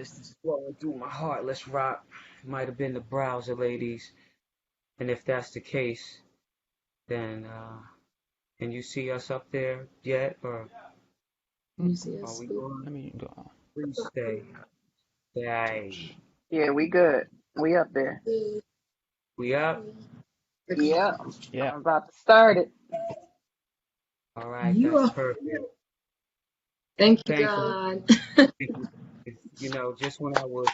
sadness is flowing through my heart. Let's rock. Might have been the browser, ladies. And if that's the case, then can you see us up there yet, or You see are us we speak? going? Let me go on. Please stay. Stay. Yeah, we good. We up there. We up? Yeah, Yeah. I'm about to start it. All right, You that's are. perfect. Thank you, Thankfully, God. just when I was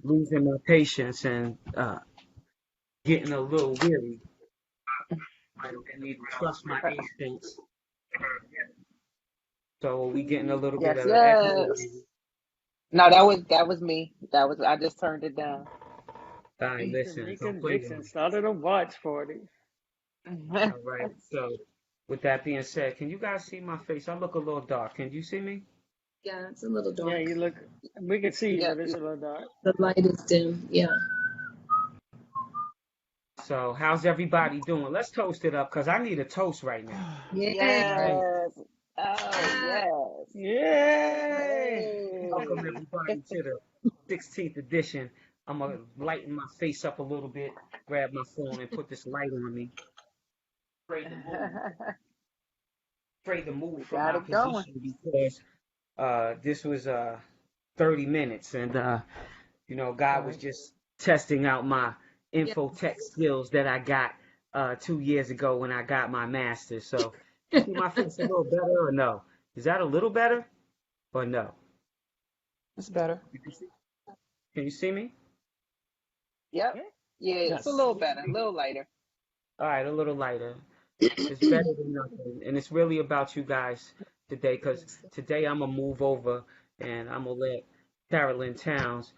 losing my patience and getting a little weary, I need to trust my instincts. So we getting a little bit Yes, of an echo. yes. No, that was me. That was I just turned it down. All right, listen, Tamika don't play with Dixon me. started a watch party. All right, so with that being said, can you guys see my face? I look a little dark. Can you see me? Yeah, it's a little Yeah, dark. you look. We can see you, Yeah, but it's a little dark. The light is dim. Yeah. So how's everybody doing? Let's toast it up because I need a toast right now. Yay. All right, yes. Oh, Ah, yes. Yay! welcome Hey. everybody to the 16th edition. I'm gonna lighten my face up a little bit, grab my phone and put this light on me. Pray the move. Pray the move We from got my it going. position because this was 30 minutes and God was Right. just testing out my yes. infotech skills that I got 2 years ago when I got my master's. So see my face a little better or no? Is that a little better or no? It's better. You can see, can you see me? Yep. Yeah. Yeah, it's a Yes. little better, a little lighter. All right, a little lighter. It's better than nothing. And it's really about you guys today because today I'm going to move over and I'm going to let Carolyn Towns,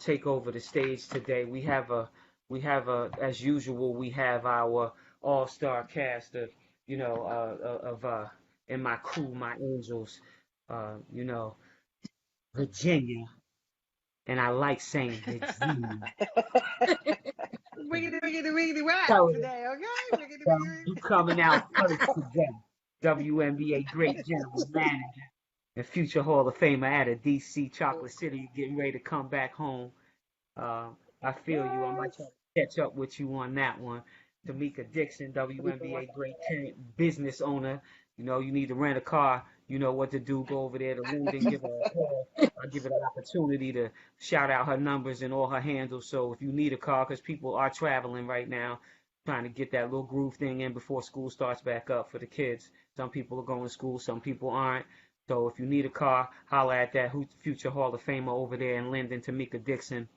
take over the stage today. As usual, we have our all-star cast of, and my crew, my angels, you know, Virginia. And I like saying Virginia. Wiggity, wiggity, wiggity, whack Carolyn, today, okay? Wiggity, you wiggity, coming out first today. WNBA great general manager and future Hall of Famer out of DC Chocolate City, getting ready to come back home. Uh, I feel you. I might try Yes. to catch up with you on that one. Tamika Dixon, WNBA great current business owner. You need to rent a car. You know what to do. Go over there to Linden, give her a call. I'll give her an opportunity to shout out her numbers and all her handles. So if you need a car, because people are traveling right now, trying to get that little groove thing in before school starts back up for the kids. Some people are going to school, some people aren't. So if you need a car, holla at that future Hall of Famer over there in Linden, Tamika Dixon.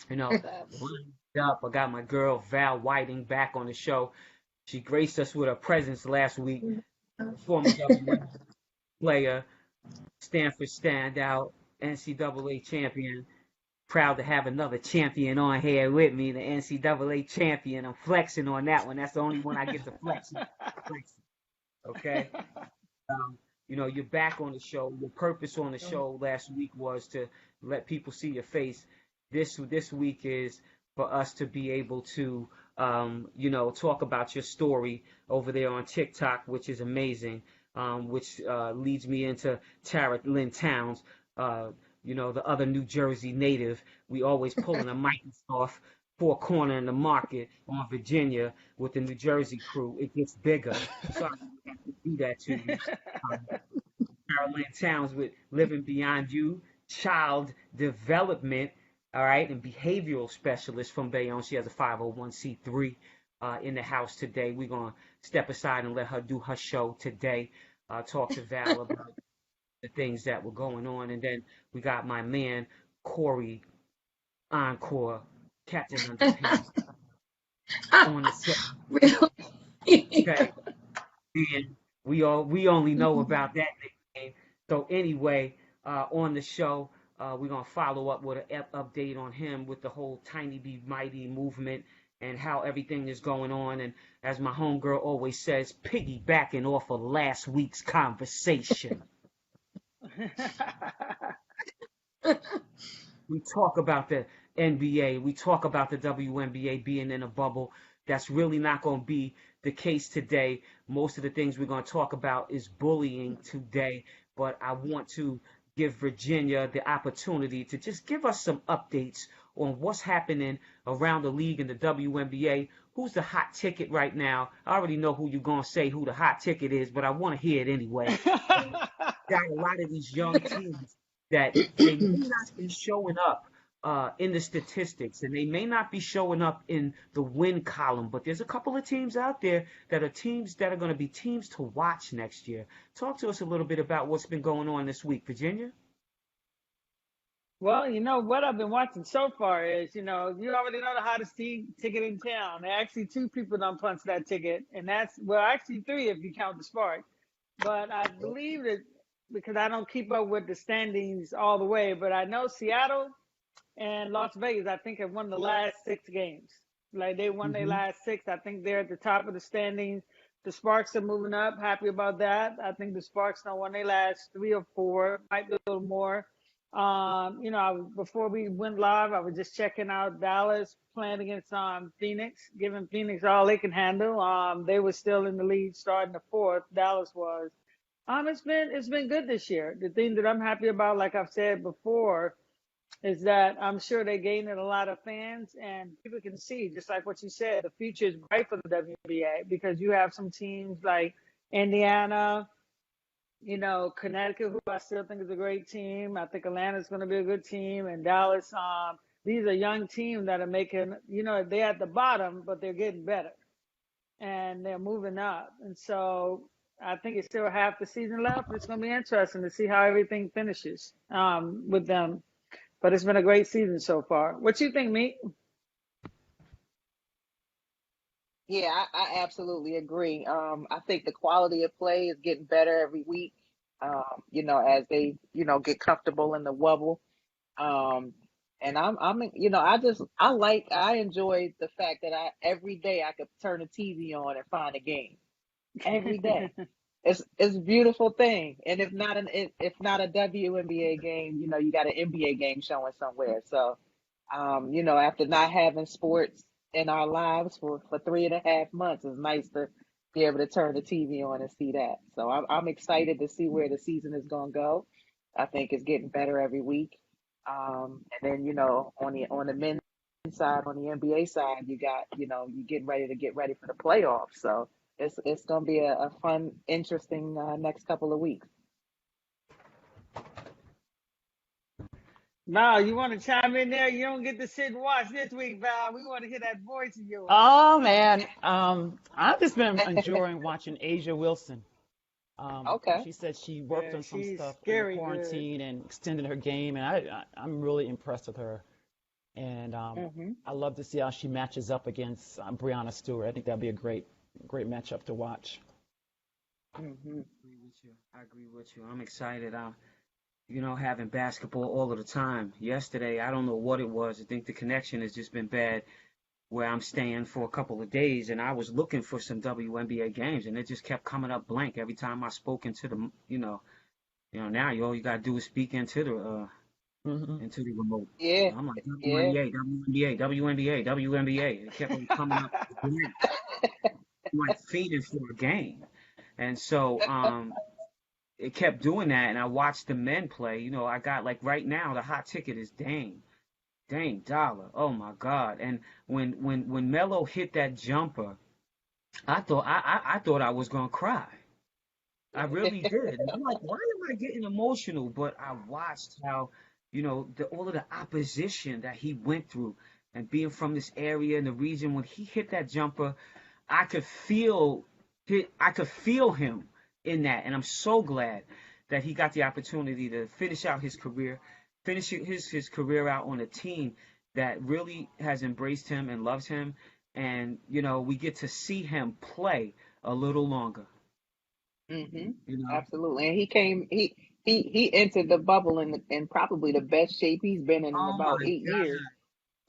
You know, lined up. I got my girl Val Whiting back on the show. She graced us with her presence last week. Former WNBA player, Stanford standout, NCAA champion. Proud to have another champion on here with me, the NCAA champion. I'm flexing on that one. That's the only one I get to flex. Okay. You're back on the show. Your purpose on the show last week was to let people see your face. This week is for us to be able to, talk about your story over there on TikTok, which is amazing. Which leads me into Tara Lynn Towns, the other New Jersey native. We always pulling a mic off four corner in the market on Virginia with the New Jersey crew. It gets bigger. So I have to do that to you. Um, Carolyn Towns with Living Beyond You, child development, all right, and behavioral specialist from Bayonne. She has a 501c3 in the house today. We're going to step aside and let her do her show today, talk to Val about the things that were going on. And then we got my man, Corey Encore, Captain Underpants, on the show. Really? Okay. And we only know about that nickname. So anyway, on the show, we're gonna follow up with an update on him with the whole Tiny Be Mighty movement and how everything is going on. And as my homegirl always says, piggybacking off of last week's conversation, we talk about the NBA, we talk about the WNBA being in a bubble. That's really not going to be the case today. Most of the things we're going to talk about is bullying today, but I want to give Virginia the opportunity to just give us some updates on what's happening around the league and the WNBA. Who's the hot ticket right now? I already know who you're going to say who the hot ticket is, but I want to hear it anyway. Got a lot of these young teams that they may not be showing up in the statistics, and they may not be showing up in the win column, but there's a couple of teams out there that are teams that are going to be teams to watch next year. Talk to us a little bit about what's been going on this week, Virginia. Well, you know what I've been watching so far is, you already know the hottest ticket in town. There are actually two people done punched that ticket, and that's, well, actually three if you count the Sparks. But I believe that, because I don't keep up with the standings all the way, but I know Seattle and Las Vegas, I think, have won the last 6 games. Like, they won their last 6. I think they're at the top of the standings. The Sparks are moving up. Happy about that. I think the Sparks don't won their last 3 or 4, might be a little more. Before we went live, I was just checking out Dallas playing against Phoenix, giving Phoenix all they can handle. They were still in the lead starting the 4th. Dallas was. It's been good this year. The thing that I'm happy about, like I've said before, is that I'm sure they're gaining a lot of fans, and people can see, just like what you said, the future is bright for the WNBA, because you have some teams like Indiana, Connecticut, who I still think is a great team. I think Atlanta's going to be a good team, and Dallas. These are young teams that are making, they're at the bottom, but they're getting better, and they're moving up. And so I think it's still half the season left. It's going to be interesting to see how everything finishes with them. But it's been a great season so far. What you think, Meek? Yeah, I absolutely agree. I think the quality of play is getting better every week. As they, get comfortable in the wobble. And I enjoy the fact that every day I could turn the TV on and find a game every day. It's a beautiful thing. And if not a WNBA game, you got an NBA game showing somewhere. So, after not having sports in our lives for 3.5 months, it's nice to be able to turn the TV on and see that. So I'm excited to see where the season is going to go. I think it's getting better every week. And then, on the men's side, on the NBA side, you got, you're getting ready for the playoffs. So it's going to be a fun, interesting next couple of weeks. Val, you want to chime in there? You don't get to sit and watch this week, Val. We want to hear that voice of yours. Oh man, I've just been enjoying watching Asia Wilson. Okay. She said she worked on some she's stuff in scary quarantine and extended her game, and I'm really impressed with her. And I love to see how she matches up against Breanna Stewart. I think that'd be a great matchup to watch. I agree with you. I'm excited. Having basketball all of the time. Yesterday, I don't know what it was. I think the connection has just been bad where I'm staying for a couple of days, and I was looking for some WNBA games, and it just kept coming up blank every time I spoke into the, now all you gotta do is speak into the remote. Yeah. I'm like, WNBA, WNBA, WNBA. It kept on coming up blank. I'm like feeding for a game. And so it kept doing that, and I watched the men play. I got, like, right now, the hot ticket is Dame Dollar. Oh, my God. And when Melo hit that jumper, I thought I was going to cry. I really did. And I'm like, why am I getting emotional? But I watched how, all of the opposition that he went through, and being from this area in the region, when he hit that jumper, I could feel him in that, and I'm so glad that he got the opportunity to finish out his career, finish his career out on a team that really has embraced him and loves him, and we get to see him play a little longer. Absolutely. And he entered the bubble in probably the best shape he's been in about 8 years.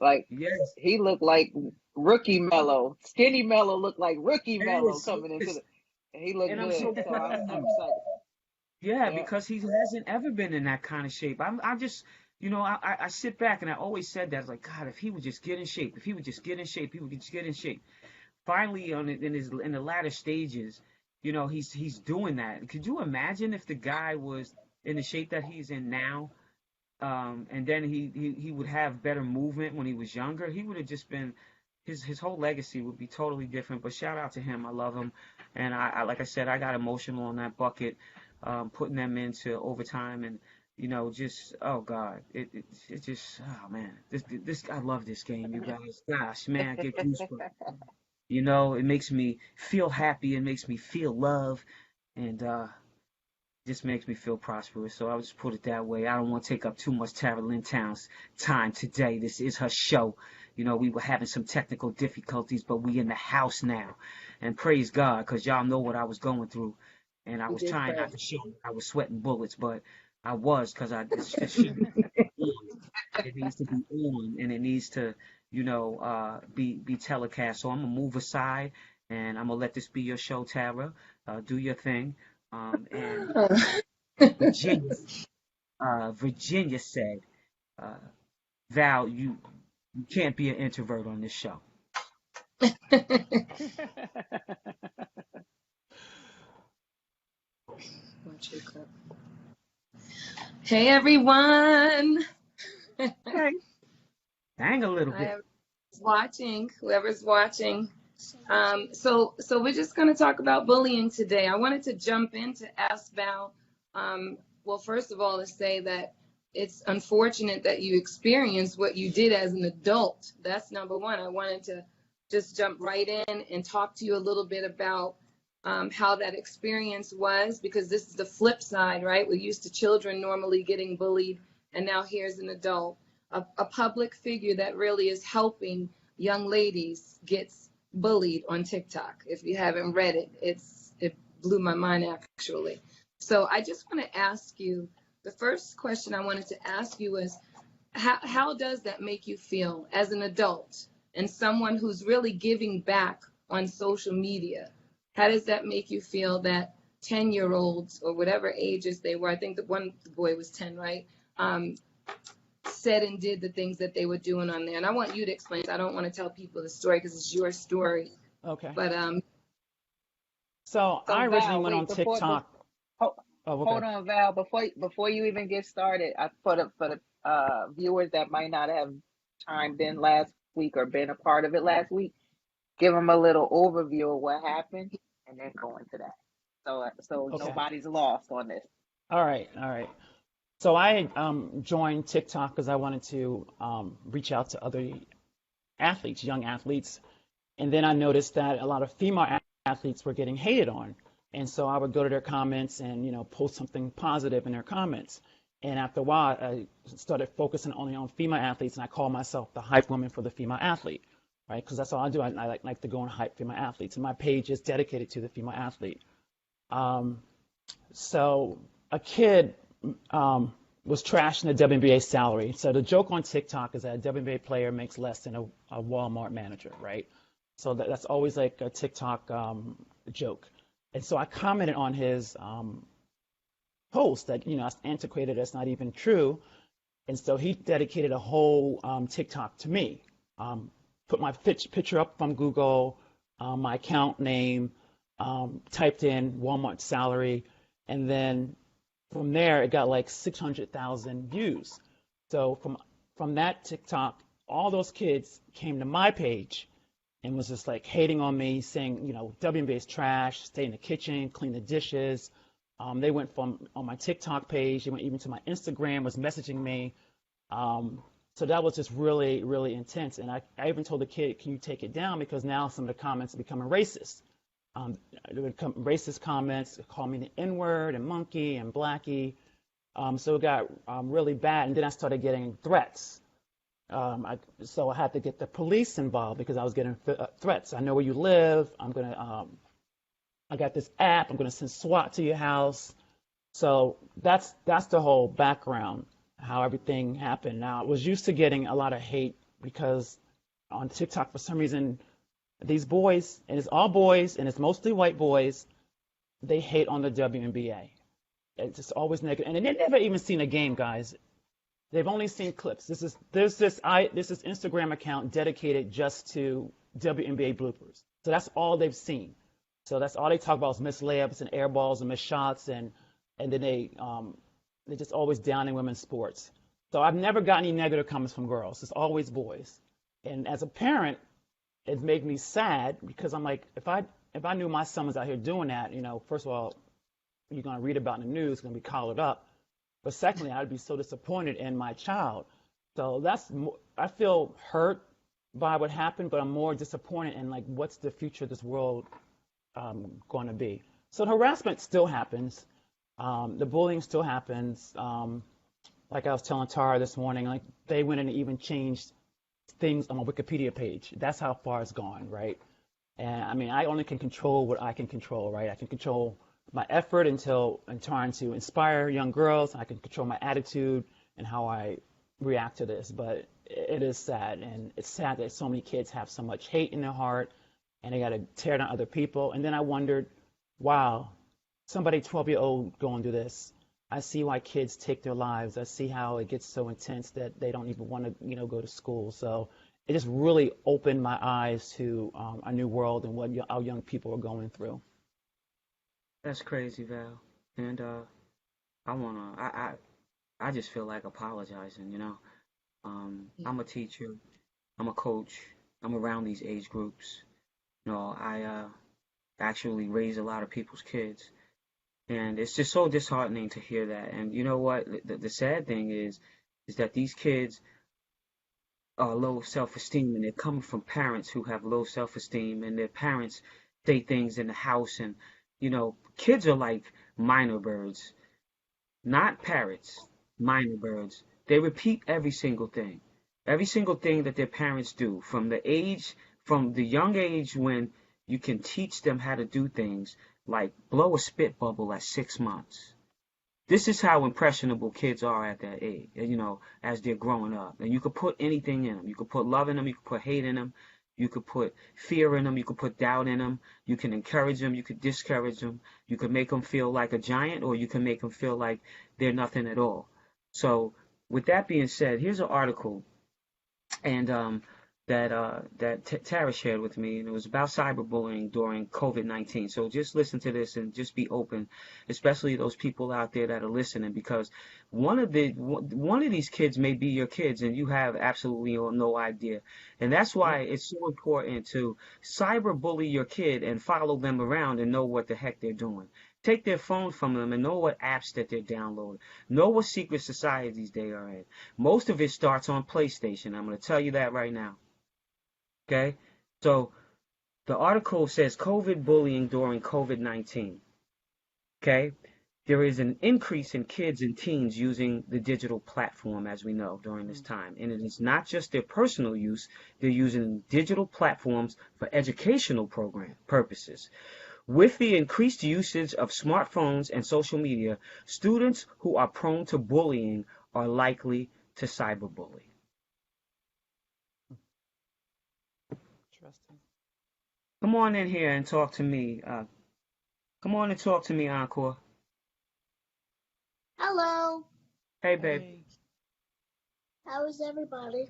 Like, yes, he looked like rookie Melo. Skinny Melo looked like rookie Melo coming into the. He looked and good. I'm so So proud I'm of him. excited. Yeah, Yeah. because he hasn't ever been in that kind of shape. I just, I sit back and I always said that. I was like, God, if he would just get in shape, he would just get in shape. Finally, in the latter stages, he's doing that. Could you imagine if the guy was in the shape that he's in now, and then he would have better movement when he was younger, he would have just been his whole legacy would be totally different. But shout out to him. I love him. And I like I said, I got emotional on that bucket, putting them into overtime and just oh God, it just oh man, this I love this game, you guys. Gosh, man, I get goosebumps. It makes me feel happy, it makes me feel love, and just makes me feel prosperous. So I'll just put it that way. I don't want to take up too much Tara Lynn Town's time today. This is her show. We were having some technical difficulties, but we in the house now. And praise God, because y'all know what I was going through. And I You was did trying not pray. to show I was sweating bullets, but I was because this show needs to be on. It needs to be on, and it needs to, be telecast. So I'm going to move aside, and I'm going to let this be your show, Tara. Do your thing. And Virginia, Virginia said, Val, you can't be an introvert on this show. Watch your cup. Hey everyone. Okay. Dang a little bit. Whoever's watching. So we're just going to talk about bullying today. I wanted to jump in to ask Val, well, first of all, to say that it's unfortunate that you experienced what you did as an adult. That's number one. I wanted to just jump right in and talk to you a little bit about how that experience was, because this is the flip side, right? We're used to children normally getting bullied, and now here's an adult, a public figure that really is helping young ladies gets bullied on TikTok. If you haven't read it, it blew my mind actually. So I just want to ask you, the first question I wanted to ask you is, how does that make you feel as an adult and someone who's really giving back on social media? How does that make you feel that 10-year-olds or whatever ages they were, I think the one boy was 10, right? Said and did the things that they were doing on there. And I want you to explain. I don't want to tell people the story because it's your story. Okay. But So I So originally Val, went on wait, TikTok. ho- Oh, okay. hold on, Val. Before you even get started, for the viewers that might not have chimed in last week or been a part of it last week, give them a little overview of what happened, and then go into that. So Okay. nobody's lost on this. All right. So I joined TikTok because I wanted to reach out to other athletes, young athletes, and then I noticed that a lot of female athletes were getting hated on, and so I would go to their comments and post something positive in their comments. And after a while, I started focusing only on female athletes, and I call myself the hype woman for the female athlete, right? Because that's all I do. I like to go and hype female athletes, and my page is dedicated to the female athlete. So a kid was trashing the WNBA salary. So the joke on TikTok is that a WNBA player makes less than a Walmart manager, right? So that's always like a TikTok joke. And so I commented on his post that, it's antiquated, that's not even true. And so he dedicated a whole TikTok to me. Put my picture up from Google, my account name, typed in Walmart salary, and then from there it got like 600,000 views. So from that TikTok, all those kids came to my page and was just like hating on me, saying, WNBA is trash, stay in the kitchen, clean the dishes. They went from on my TikTok page, they went even to my Instagram, was messaging me. So that was just really, really intense. And I even told the kid, can you take it down? Because now some of the comments are becoming racist. There would come racist comments, call me the N-word and monkey and blackie. So it got really bad. And then I started getting threats. So I had to get the police involved because I was getting threats. I know where you live. I got this app. I'm gonna send SWAT to your house. So that's the whole background, how everything happened. Now, I was used to getting a lot of hate because on TikTok, for some reason, these boys, and it's all boys, and it's mostly white boys, they hate on the WNBA. It's just always negative, and they've never even seen a game, guys. They've only seen clips. There's this Instagram account dedicated just to WNBA bloopers. So that's all they've seen. So that's all they talk about is missed layups and air balls and missed shots, and then they they're just always downing women's sports. So I've never got any negative comments from girls. It's always boys. And as a parent, it made me sad because I'm like, if I knew my son was out here doing that, first of all, you're gonna read about in the news, gonna be collared up. But secondly, I'd be so disappointed in my child. So I feel hurt by what happened, but I'm more disappointed in like what's the future of this world going to be. So the harassment still happens. The bullying still happens. Like I was telling Tara this morning, like they went in and even changed things on my Wikipedia page. That's how far it's gone, right? And I mean, I only can control what I can control, right? I can control my effort in trying to inspire young girls. I can control my attitude and how I react to this. But it is sad, and it's sad that so many kids have so much hate in their heart, and they got to tear down other people. And then I wondered, wow, somebody 12-year-old going through this. I see why kids take their lives. I see how it gets so intense that they don't even want to, go to school. So it just really opened my eyes to a new world and what our young people are going through. That's crazy, Val. And I just feel like apologizing. I'm a teacher, I'm a coach, I'm around these age groups. I actually raise a lot of people's kids. And it's just so disheartening to hear that. And you know what? The sad thing is that these kids are low self-esteem, and they're coming from parents who have low self-esteem, and their parents say things in the house, and kids are like minor birds, not parrots, minor birds. They repeat every single thing that their parents do from the young age when you can teach them how to do things like blow a spit bubble at 6 months. This is how impressionable kids are at that age, as they're growing up. And you could put anything in them. You could put love in them. You could put hate in them. You could put fear in them. You could put doubt in them. You can encourage them. You could discourage them. You could make them feel like a giant, or you can make them feel like they're nothing at all. So with that being said, here's an article and that Tara shared with me, and it was about cyberbullying during COVID-19. So just listen to this and just be open, especially those people out there that are listening, because one of these kids may be your kids, and you have absolutely no idea. And that's why it's so important to cyberbully your kid and follow them around and know what the heck they're doing. Take their phone from them and know what apps that they're downloading. Know what secret societies they are in. Most of it starts on PlayStation. I'm going to tell you that right now. Okay? So the article says COVID bullying during COVID-19. Okay? There is an increase in kids and teens using the digital platform, as we know, during this time. And it is not just their personal use. They're using digital platforms for educational program purposes. With the increased usage of smartphones and social media, students who are prone to bullying are likely to cyberbully. Interesting. Come on in here and talk to me. Come on and talk to me, Encore. Hello. Hey, babe. Hey, How is everybody?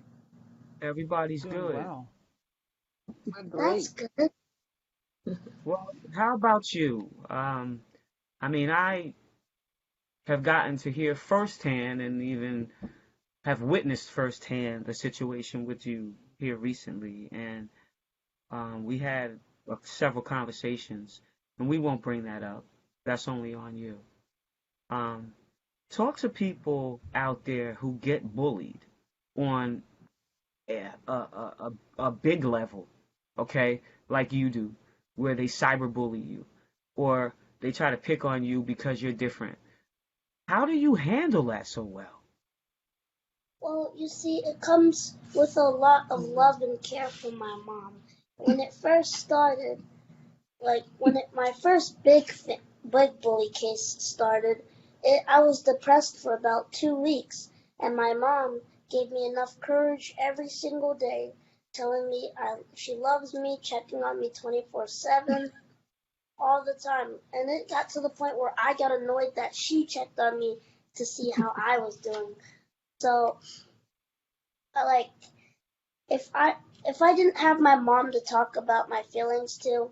Everybody's doing good. well. We're great. That's good. Well, how about you? I have gotten to hear firsthand and even have witnessed firsthand the situation with you here recently, and we had several conversations, and we won't bring that up. That's only on you. Talk to people out there who get bullied on a big level, okay, like you do, where they cyberbully you, or they try to pick on you because you're different. How do you handle that so well? Well, you see, it comes with a lot of love and care from my mom. When it first started, my first big bully case started, I was depressed for about 2 weeks, and my mom gave me enough courage every single day, telling me she loves me, checking on me 24/7, all the time. And it got to the point where I got annoyed that she checked on me to see how I was doing. So, like, if I didn't have my mom to talk about my feelings to,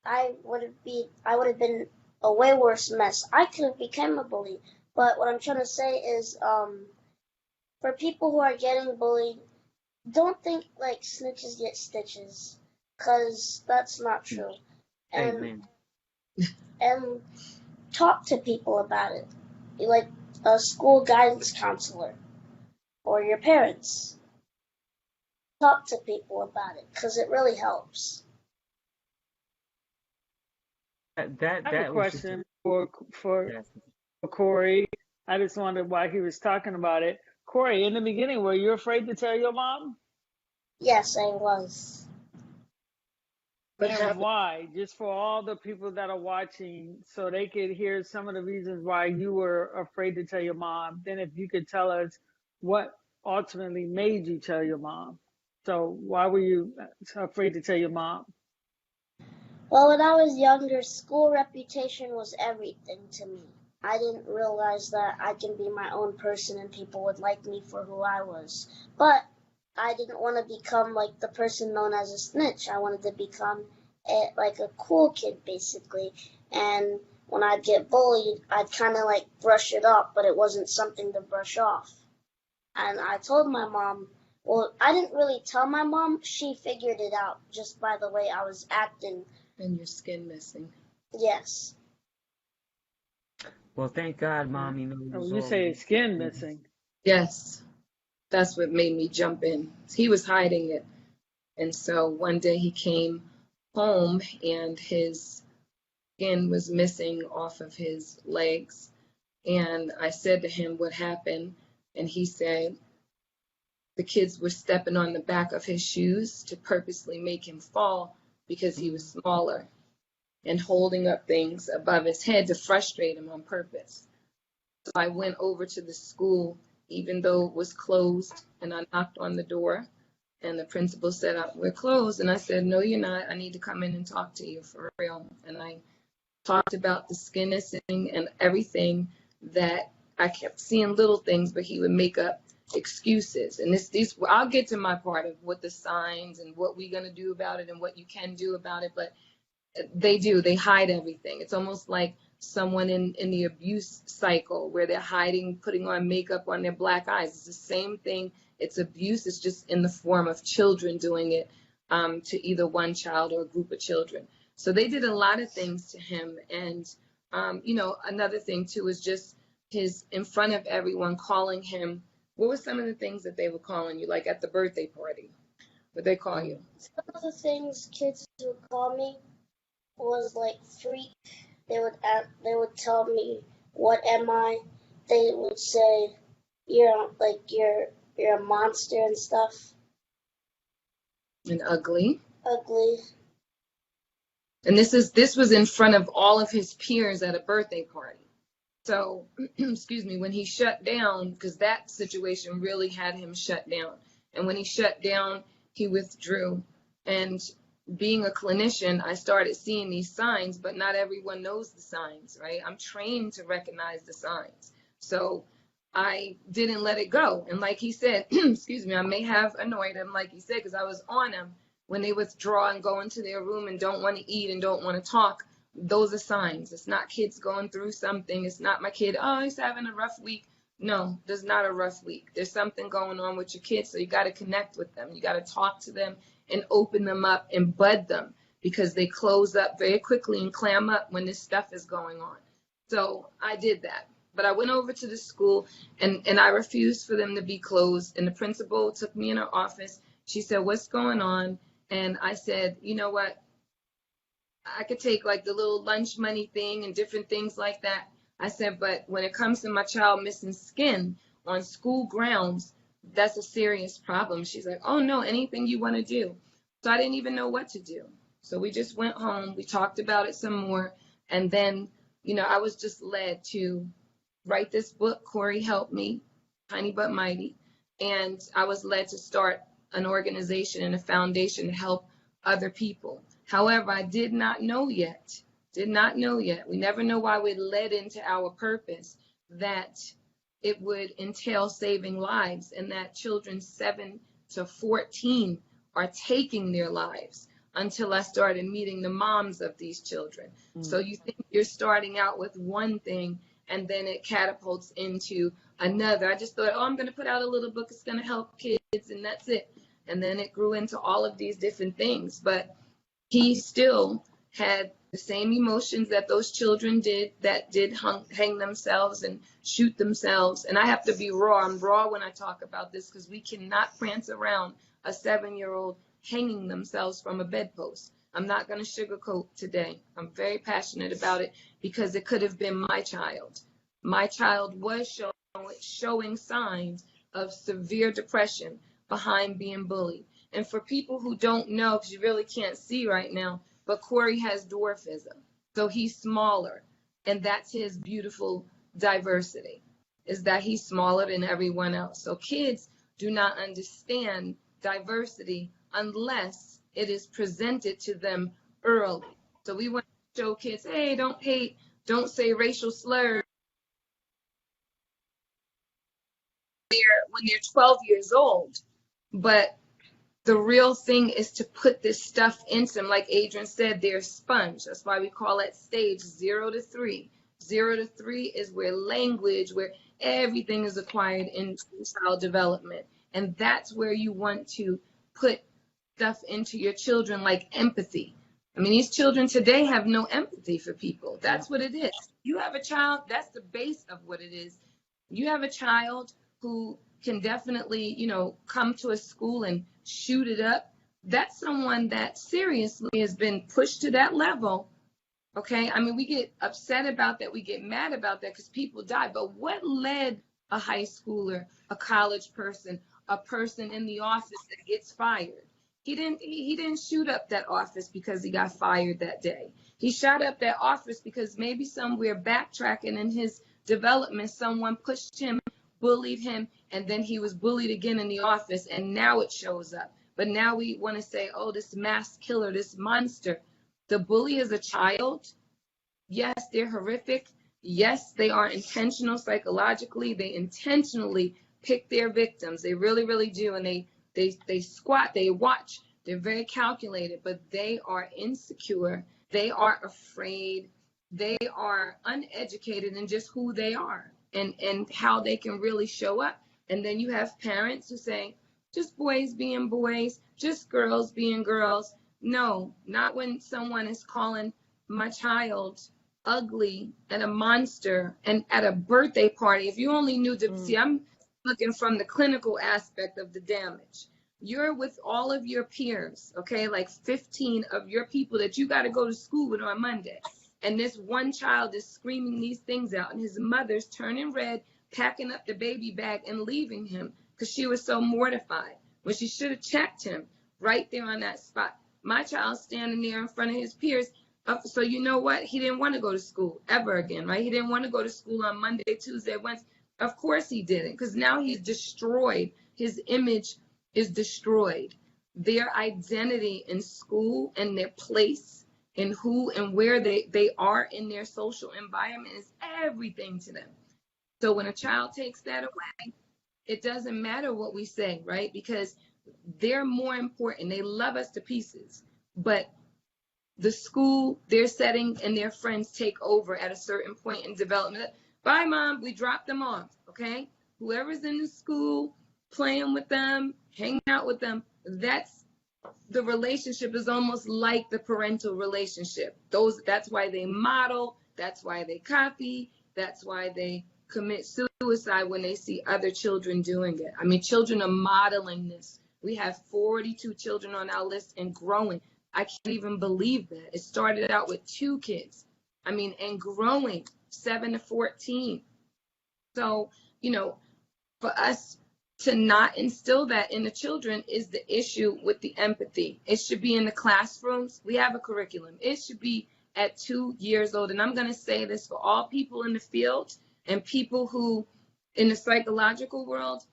I would have been a way worse mess. I could have become a bully, But what I'm trying to say is, for people who are getting bullied, don't think like snitches get stitches, cause that's not true. And Amen. and talk to people about it, like a school guidance counselor or your parents. Talk to people about it, cause it really helps. That I have a was just question for yes. Corey. I just wondered why he was talking about it. Corey, in the beginning, were you afraid to tell your mom? Yes, I was. What And happened? why? Just for all the people that are watching, so they could hear some of the reasons why you were afraid to tell your mom. Then if you could tell us what ultimately made you tell your mom. So why were you afraid to tell your mom? Well, when I was younger, school reputation was everything to me. I didn't realize that I can be my own person and people would like me for who I was. But I didn't want to become like the person known as a snitch. I wanted to become like a cool kid, basically. And when I'd get bullied, I'd kind of like brush it off, but it wasn't something to brush off. And I told my mom, well, I didn't really tell my mom. She figured it out just by the way I was acting. And your skin missing. Yes. Well, thank God, Mom, you know, it Oh, was you all say his skin missing. Yes, that's what made me jump in. He was hiding it. And so one day he came home and his skin was missing off of his legs. And I said to him, what happened? And he said, the kids were stepping on the back of his shoes to purposely make him fall because he was smaller and holding up things above his head to frustrate him on purpose. So I went over to the school, even though it was closed, and I knocked on the door. And the principal said, we're closed. And I said, no, you're not. I need to come in and talk to you for real. And I talked about the skin missing and everything that I kept seeing little things, but he would make up excuses. And these, I'll get to my part of what the signs and what we're going to do about it and what you can do about it. But they hide everything. It's almost like someone in the abuse cycle where they're hiding, putting on makeup on their black eyes. It's the same thing. It's abuse. It's just in the form of children doing it to either one child or a group of children. So they did a lot of things to him. And, another thing too is just his, in front of everyone, calling him. What were some of the things that they were calling you, like at the birthday party? What they call you? Some of the things kids would call me was like freak. They would tell me, "What am I?" They would say, you're a monster and stuff. And ugly. Ugly. And this was in front of all of his peers at a birthday party. So, excuse me, when he shut down, because that situation really had him shut down. And when he shut down, he withdrew. And being a clinician, I started seeing these signs, but not everyone knows the signs, right? I'm trained to recognize the signs. So I didn't let it go. And like he said, excuse me, I may have annoyed him, like he said, because I was on him. When they withdraw and go into their room and don't want to eat and don't want to talk, those are signs. It's not kids going through something. It's not my kid, oh, he's having a rough week. No, there's not a rough week. There's something going on with your kids, so you got to connect with them. You got to talk to them and open them up and bud them, because they close up very quickly and clam up when this stuff is going on. So I did that. But I went over to the school and I refused for them to be closed. And the principal took me in her office. She said, what's going on? And I said, you know what? I could take like the little lunch money thing and different things like that. I said, but when it comes to my child missing skin on school grounds, that's a serious problem. She's like, oh no, anything you want to do. So I didn't even know what to do. So we just went home. We talked about it some more. And then, I was just led to write this book. Corey helped me, Tiny But Mighty. And I was led to start an organization and a foundation to help other people. However, I did not know yet. We never know why we're led into our purpose, that it would entail saving lives, and that children 7 to 14 are taking their lives, until I started meeting the moms of these children. So you think you're starting out with one thing, and then it catapults into another. I just thought, oh, I'm going to put out a little book. It's going to help kids, and that's it. And then it grew into all of these different things. But he still had the same emotions that those children did that did hang themselves and shoot themselves. And I have to be raw. I'm raw when I talk about this because we cannot prance around a 7-year-old hanging themselves from a bedpost. I'm not going to sugarcoat today. I'm very passionate about it because it could have been my child. My child was showing signs of severe depression behind being bullied. And for people who don't know, because you really can't see right now, but Corey has dwarfism. So he's smaller. And that's his beautiful diversity, is that he's smaller than everyone else. So kids do not understand diversity unless it is presented to them early. So we want to show kids, hey, don't hate, don't say racial slurs when they're 12 years old. But the real thing is to put this stuff into them. Like Adrian said, they're a sponge. That's why we call it stage 0 to 3. 0 to 3 is where language, where everything is acquired in child development. And that's where you want to put stuff into your children, like empathy. I mean, these children today have no empathy for people. That's what it is. You have a child, that's the base of what it is. You have a child who can definitely, come to a school and shoot it up. That's someone that seriously has been pushed to that level. Okay, I mean, we get upset about that, we get mad about that because people die. But what led a high schooler, a college person, a person in the office that gets fired? He didn't shoot up that office because he got fired that day. He shot up that office because maybe somewhere backtracking in his development, someone pushed him, bullied him, and then he was bullied again in the office, and now it shows up. But now we want to say, oh, this mass killer, this monster. The bully is a child. Yes, they're horrific. Yes, they are intentional psychologically. They intentionally pick their victims. They really, really do. And they squat, they watch. They're very calculated, but they are insecure. They are afraid. They are uneducated in just who they are and how they can really show up. And then you have parents who say, just boys being boys, just girls being girls. No, not when someone is calling my child ugly and a monster and at a birthday party. If you only knew see, I'm looking from the clinical aspect of the damage. You're with all of your peers, okay, like 15 of your people that you got to go to school with on Monday. And this one child is screaming these things out, and his mother's turning red, packing up the baby bag and leaving him because she was so mortified when she should have checked him right there on that spot. My child's standing there in front of his peers. So you know what? He didn't want to go to school ever again, right? He didn't want to go to school on Monday, Tuesday, Wednesday. Of course he didn't, because now he's destroyed. His image is destroyed. Their identity in school and their place and who and where they are in their social environment is everything to them. So when a child takes that away, it doesn't matter what we say, right? Because they're more important. They love us to pieces. But the school, their setting, and their friends take over at a certain point in development. Bye, Mom. We drop them off, okay? Whoever's in the school, playing with them, hanging out with them, the relationship is almost like the parental relationship. That's why they model, that's why they copy, that's why they commit suicide when they see other children doing it. I mean, children are modeling this. We have 42 children on our list and growing. I can't even believe that. It started out with 2 kids. I mean, and growing 7 to 14. So, for us to not instill that in the children is the issue with the empathy. It should be in the classrooms. We have a curriculum. It should be at 2 years old. And I'm going to say this for all people in the field and people who in the psychological world,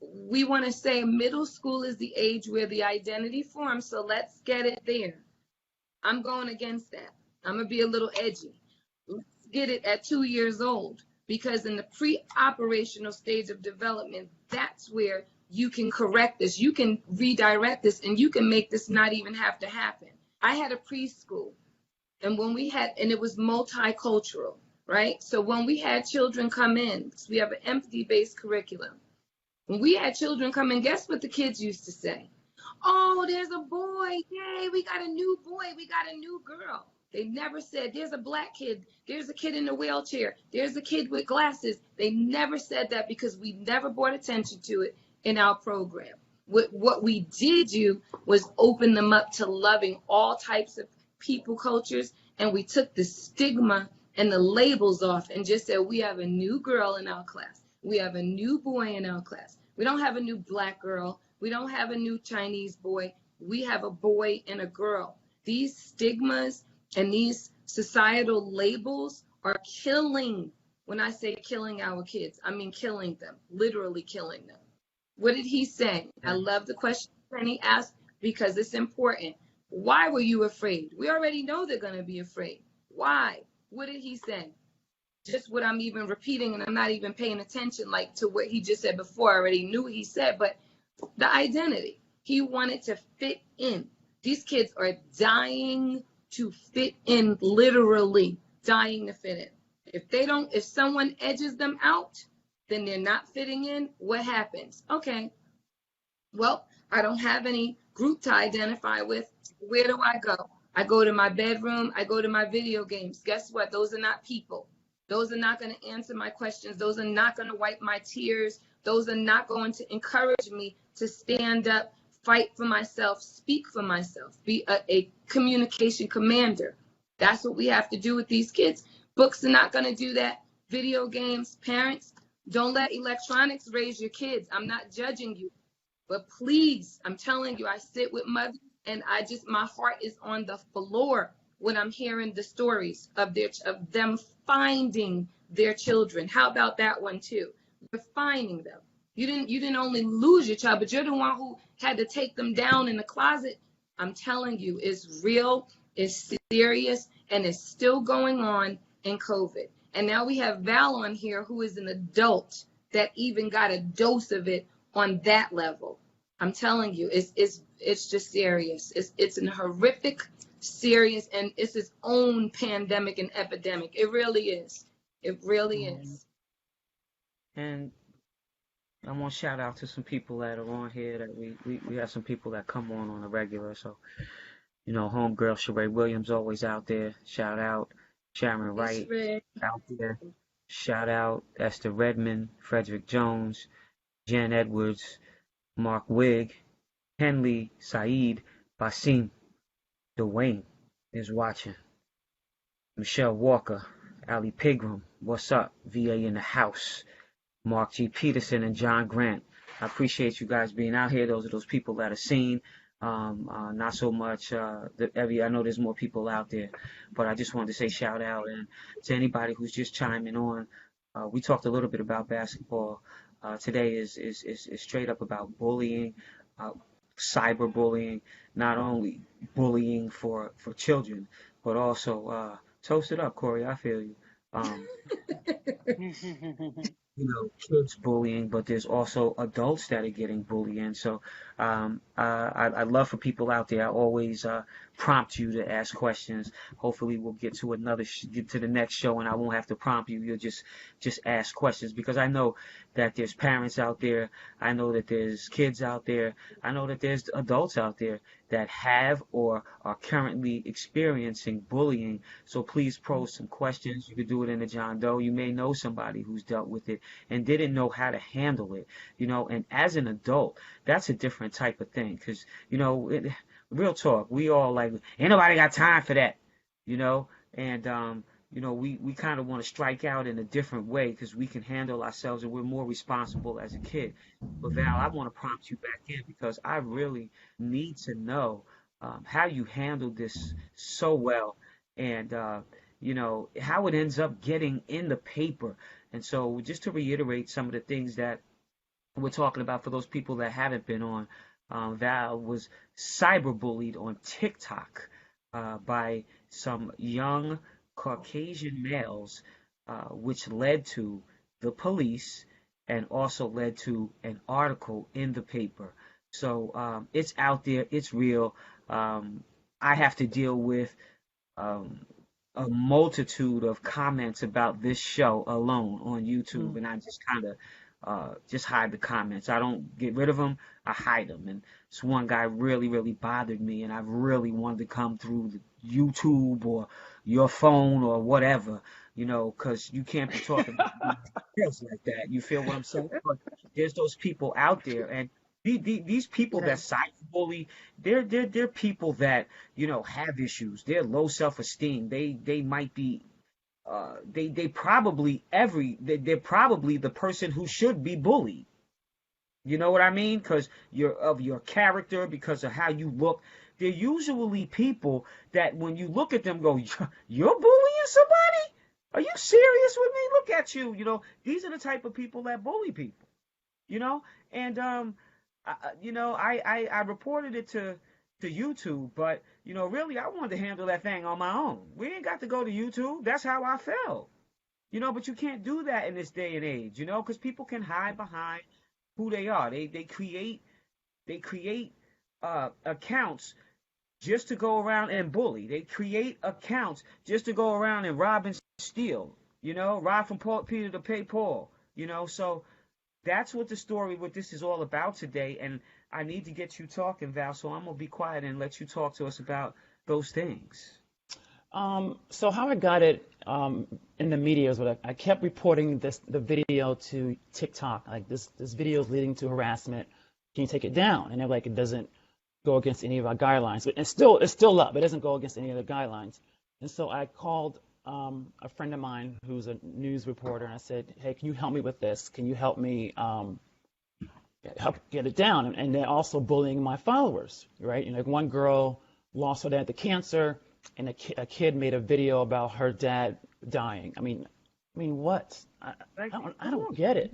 we want to say middle school is the age where the identity forms. So let's get it there. I'm going against that. I'm going to be a little edgy. Let's get it at 2 years old. Because in the pre-operational stage of development, that's where you can correct this, you can redirect this, and you can make this not even have to happen. I had a preschool, and it was multicultural, right? So when we had children come in, we have an empathy-based curriculum. When we had children come in, guess what the kids used to say? Oh, there's a boy. Yay, we got a new boy. We got a new girl. They never said, there's a black kid. There's a kid in a wheelchair. There's a kid with glasses. They never said that because we never brought attention to it in our program. What we did do was open them up to loving all types of people, cultures, and we took the stigma and the labels off and just said, we have a new girl in our class. We have a new boy in our class. We don't have a new black girl. We don't have a new Chinese boy. We have a boy and a girl. These stigmas and these societal labels are killing. When I say killing our kids, I mean killing them, literally killing them. What did he say? I love the question Penny asked because it's important. Why were you afraid? We already know they're going to be afraid. Why? What did he say? Just what I'm even repeating, and I'm not even paying attention like to what he just said before. I already knew what he said, but the identity. He wanted to fit in. These kids are dying to fit in, literally dying to fit in. If someone edges them out, then they're not fitting in. What happens? Okay, well, I don't have any group to identify with. Where do I go? I go to my bedroom. I go to my video games. Guess what? Those are not people. Those are not going to answer my questions. Those are not going to wipe my tears. Those are not going to encourage me to stand up, fight for myself, speak for myself, be a communication commander. That's what we have to do with these kids. Books are not going to do that. Video games, parents, don't let electronics raise your kids. I'm not judging you, but please, I'm telling you, I sit with mothers and my heart is on the floor when I'm hearing the stories of them finding their children. How about that one too? We're finding them. You didn't only lose your child, but you're the one who had to take them down in the closet. I'm telling you, it's real, it's serious, and it's still going on in COVID. And now we have Val on here, who is an adult that even got a dose of it on that level. I'm telling you, it's just serious. It's an horrific, serious, and it's its own pandemic and epidemic. It really is. It really is. And I want to shout out to some people that are on here that we have some people that come on a regular. So, homegirl Sheree Williams always out there. Shout out. Sharon Wright out there. Shout out Esther Redmond, Frederick Jones, Jen Edwards, Mark Wigg, Henley, Saeed, Basim, Dwayne is watching. Michelle Walker, Ali Pigram, what's up? VA in the house. Mark G. Peterson and John Grant. I appreciate you guys being out here. Those are those people that are seen. Not so much I know there's more people out there, but I just wanted to say shout out and to anybody who's just chiming on. We talked a little bit about basketball. Today is straight up about bullying, cyberbullying, not only bullying for children, but also toast it up, Corey. I feel you. Kids bullying, but there's also adults that are getting bullied. And so I'd love for people out there. I always prompt you to ask questions. Hopefully we'll get to get to the next show and I won't have to prompt you. You'll just ask questions, because I know that there's parents out there. I know that there's kids out there. I know that there's adults out there that have or are currently experiencing bullying. So please pose some questions. You could do it in the John Doe. You may know somebody who's dealt with it and didn't know how to handle it, and as an adult, that's a different type of thing, because, real talk, we all like, ain't nobody got time for that, and, we kind of want to strike out in a different way because we can handle ourselves and we're more responsible as a kid. But Val, I want to prompt you back in because I really need to know how you handled this so well, and how it ends up getting in the paper. And so just to reiterate some of the things that we're talking about for those people that haven't been on, Val was cyberbullied on TikTok by some young Caucasian males, which led to the police and also led to an article in the paper. So it's out there, it's real. I have to deal with a multitude of comments about this show alone on YouTube, Mm. and I just kind of just hide the comments. I don't get rid of them. I hide them. And this one guy really, really bothered me, and I really wanted to come through the YouTube or your phone or whatever, you know, 'cause you can't be talking about things like that. You feel what I'm saying? But there's those people out there, and these people that Yeah. cyberbully, they're people that, you know, have issues. They're low self-esteem. They might be they're probably the person who should be bullied. You know what I mean? Because you're of your character, because of how you look. They're usually people that when you look at them, go, "You're bullying somebody? Are you serious with me? Look at you." You know, these are the type of people that bully people. You know, and I reported it to YouTube, but you know, really, I wanted to handle that thing on my own. We ain't got to go to YouTube. That's how I felt. You know, but you can't do that in this day and age, you know, because people can hide behind who they are. They create accounts just to go around and bully. They create accounts just to go around and rob and steal. You know, rob from Peter to pay Paul. You know, so that's what this is all about today. And I need to get you talking, Val. So I'm gonna be quiet and let you talk to us about those things. So how I got it in the media is what I kept reporting the video to TikTok, like this video is leading to harassment. Can you take it down? And they're like, it doesn't go against any of our guidelines. But it's still up. It doesn't go against any of the guidelines. And so I called a friend of mine who's a news reporter, and I said, hey, can you help me with this? Can you help me help get it down? And they're also bullying my followers, right? You know, like one girl lost her dad to cancer, and a kid made a video about her dad dying. I mean, what? I don't get it.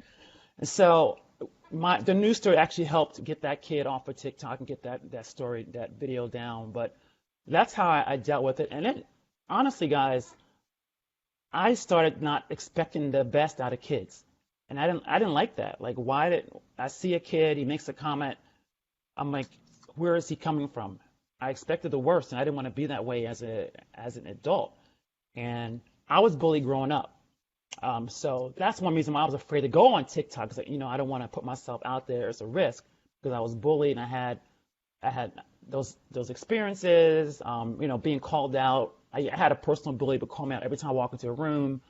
And so the news story actually helped get that kid off of TikTok and get that video down. But that's how I dealt with it. And then, honestly, guys, I started not expecting the best out of kids, and I didn't like that. Like, why did I see a kid? He makes a comment. I'm like, where is he coming from? I expected the worst, and I didn't want to be that way as an adult. And I was bullied growing up. So that's one reason why I was afraid to go on TikTok, because you know I don't want to put myself out there as a risk, because I was bullied and I had those experiences. You know, being called out. I had a personal bully would call me out every time I walk into a room.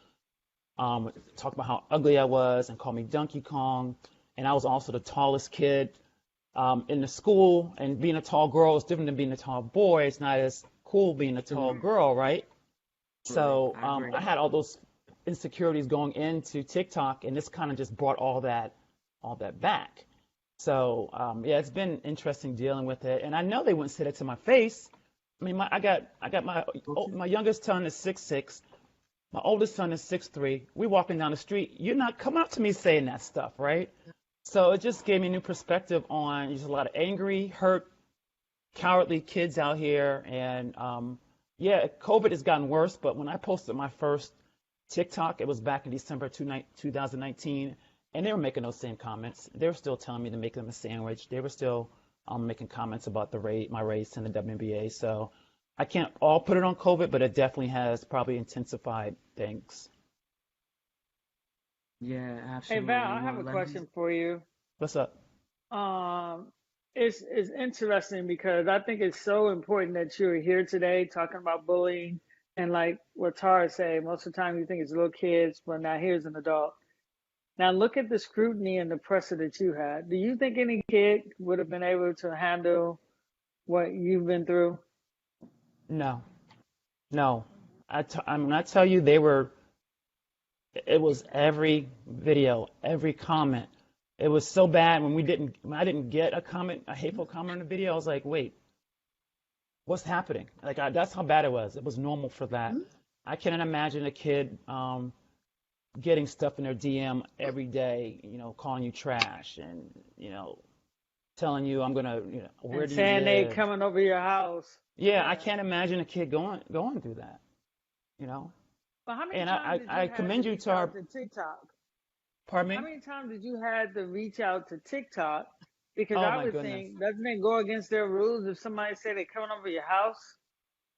Talk about how ugly I was and call me Donkey Kong. And I was also the tallest kid in the school. And being a tall girl is different than being a tall boy. It's not as cool being a tall Mhm. girl, right? Right. So I agree. I had all those insecurities going into TikTok, and this kind of just brought all that back. So yeah, it's been interesting dealing with it, and I know they wouldn't say that to my face. I mean, I got Okay. my youngest son is 6'6", my oldest son is 6'3". We walking down the street, you're not coming up to me saying that stuff, right? So it just gave me a new perspective on there's a lot of angry, hurt, cowardly kids out here, and yeah, COVID has gotten worse. But when I posted my first TikTok, it was back in December 2019, and they were making those same comments. They were still telling me to make them a sandwich. They were still making comments about my race in the WNBA. So I can't all put it on COVID, but it definitely has probably intensified things. Yeah, Hey Val, absolutely. I have No, a let me. question for you. What's up? Um, it's interesting because I think it's so important that you're here today talking about bullying. And like what Tara said, most of the time you think it's little kids, but now here's an adult. Now look at the scrutiny and the pressure that you had. Do you think any kid would have been able to handle what you've been through? No, no. When I tell you it was every video, every comment. It was so bad when I didn't get a hateful comment on the video. I was like, wait, what's happening? Like that's how bad it was. It was normal for that. I cannot imagine a kid getting stuff in their DM every day, you know, calling you trash and, you know, telling you I'm gonna, you know, where And do you saying they live? coming over your house. Yeah, I Yeah. can't imagine a kid going through that, you know. But how many And times did I you have to commend you reach to out to TikTok? pardon How me? many times did you have to reach out to TikTok? Because Oh I my would goodness. think, doesn't it go against their rules if somebody say they're coming over your house?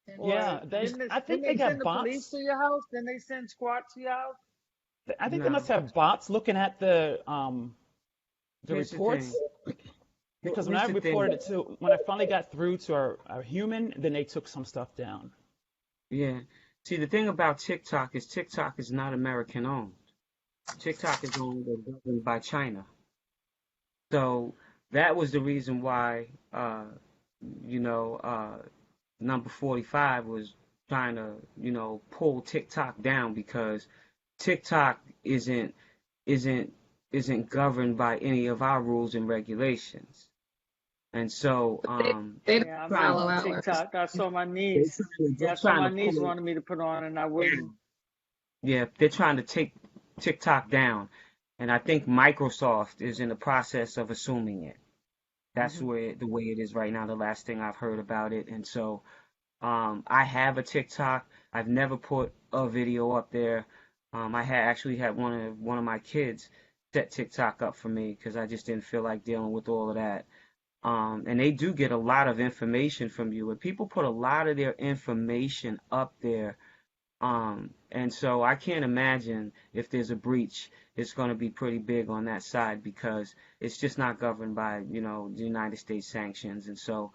Yeah, Or they. I didn't think they they send got the police bots. to your house? Didn't they send SWAT to your house? I think they must No. have bots looking at the Here's the thing. reports because when Here's I the thing. reported it to when I finally got through to our human, then they took some stuff down. Yeah. See, the thing about TikTok is not American owned. TikTok is owned or governed by China. So that was the reason why, you know, number 45 was trying to, pull TikTok down because TikTok isn't isn't governed by any of our rules and regulations. And so, They don't Yeah, I'm trying not follow on ours. TikTok. I saw my they're niece. Yeah, I saw trying my to niece pull wanted me to put on, and I it wouldn't. down. Yeah, they're trying to take TikTok down, and I think Microsoft is in the process of assuming it. That's Hmm. where the way it is right now. The last thing I've heard about it, and so I have a TikTok. I've never put a video up there. I had actually had one of my kids set TikTok up for me because I just didn't feel like dealing with all of that. And they do get a lot of information from you, and people put a lot of their information up there. And so I can't imagine if there's a breach, it's going to be pretty big on that side because it's just not governed by, the United States sanctions. And so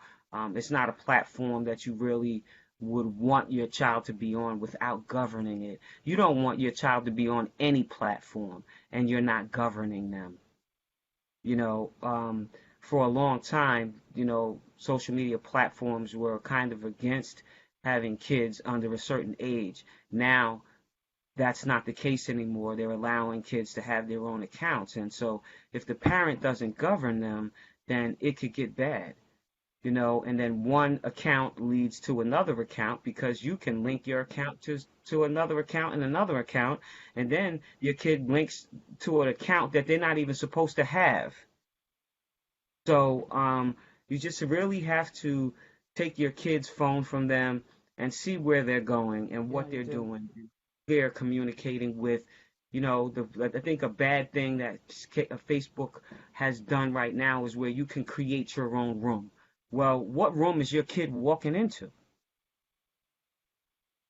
it's not a platform that you really would want your child to be on without governing it. You don't want your child to be on any platform and you're not governing them. You know, for a long time, social media platforms were kind of against having kids under a certain age. Now, that's not the case anymore. They're allowing kids to have their own accounts. And so if the parent doesn't govern them, then it could get bad, and then one account leads to another account because you can link your account to another account and another account, and then your kid links to an account that they're not even supposed to have. So you just really have to take your kid's phone from them and see where they're going and Yeah, what you they're do. doing. They're communicating with, I think a bad thing that Facebook has done right now is where you can create your own room. Well, what room is your kid walking into?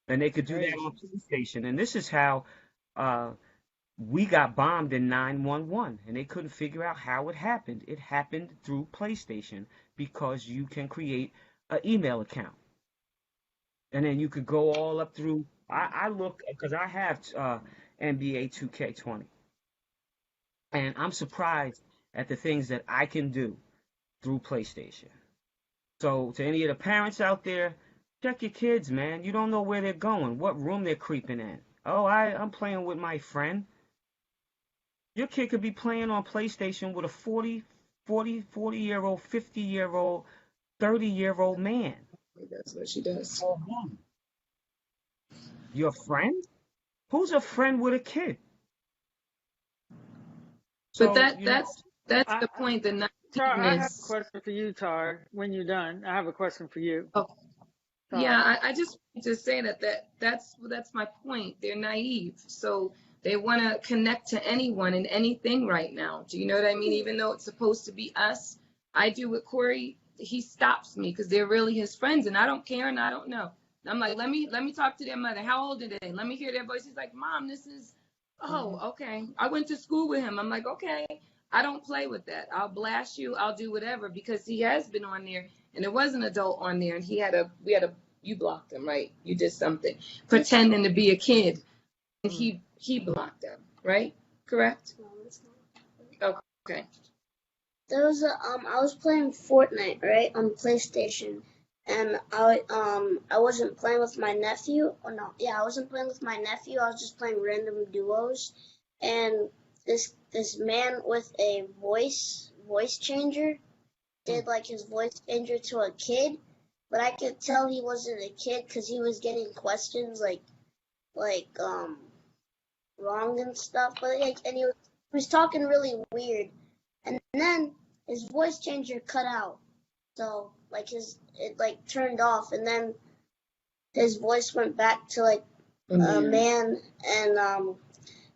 And they could do that Crazy. on PlayStation. And this is how uh, we got bombed in 911 and they couldn't figure out how it happened. It happened through PlayStation because you can create an email account. And then you could go all up through. I look because I have NBA 2K20, and I'm surprised at the things that I can do through PlayStation. So to any of the parents out there, check your kids, man. You don't know where they're going, what room they're creeping in. Oh, I'm playing with my friend. Your kid could be playing on PlayStation with a 40-year-old, 50-year-old, 30-year-old man That's what she does. or woman. Your friend? Who's a friend with a kid? But So, that's I, the point. The Tar, I have a naiveness. question for you, Tar. When you're done, I have a question for you, Oh, yeah. Tar. I just want to say that's my point. They're naive, so they want to connect to anyone and anything right now. Do you know what I mean? Even though it's supposed to be us, I do with Corey. He stops me because they're really his friends, and I don't care and I don't know. I'm like, let me talk to their mother. How old are they? Let me hear their voice. He's like, Mom, this is. Hmm. Oh, okay. I went to school with him. I'm like, okay. I don't play with that. I'll blast you. I'll do whatever because he has been on there and there was an adult on there and you blocked him, right? You did something pretending to be a kid and Hmm. he blocked him, right? Correct? No, it's not. Okay. There was I was playing Fortnite, right, on PlayStation, and I wasn't playing with my nephew. Or no, yeah, I wasn't playing with my nephew. I was just playing random duos, and this man with a voice changer did like his voice changer to a kid, but I could tell he wasn't a kid because he was getting questions like wrong and stuff, but like, and he was talking really weird, and then his voice changer cut out, so like it like turned off, and then his voice went back to like Oh, a man. man, and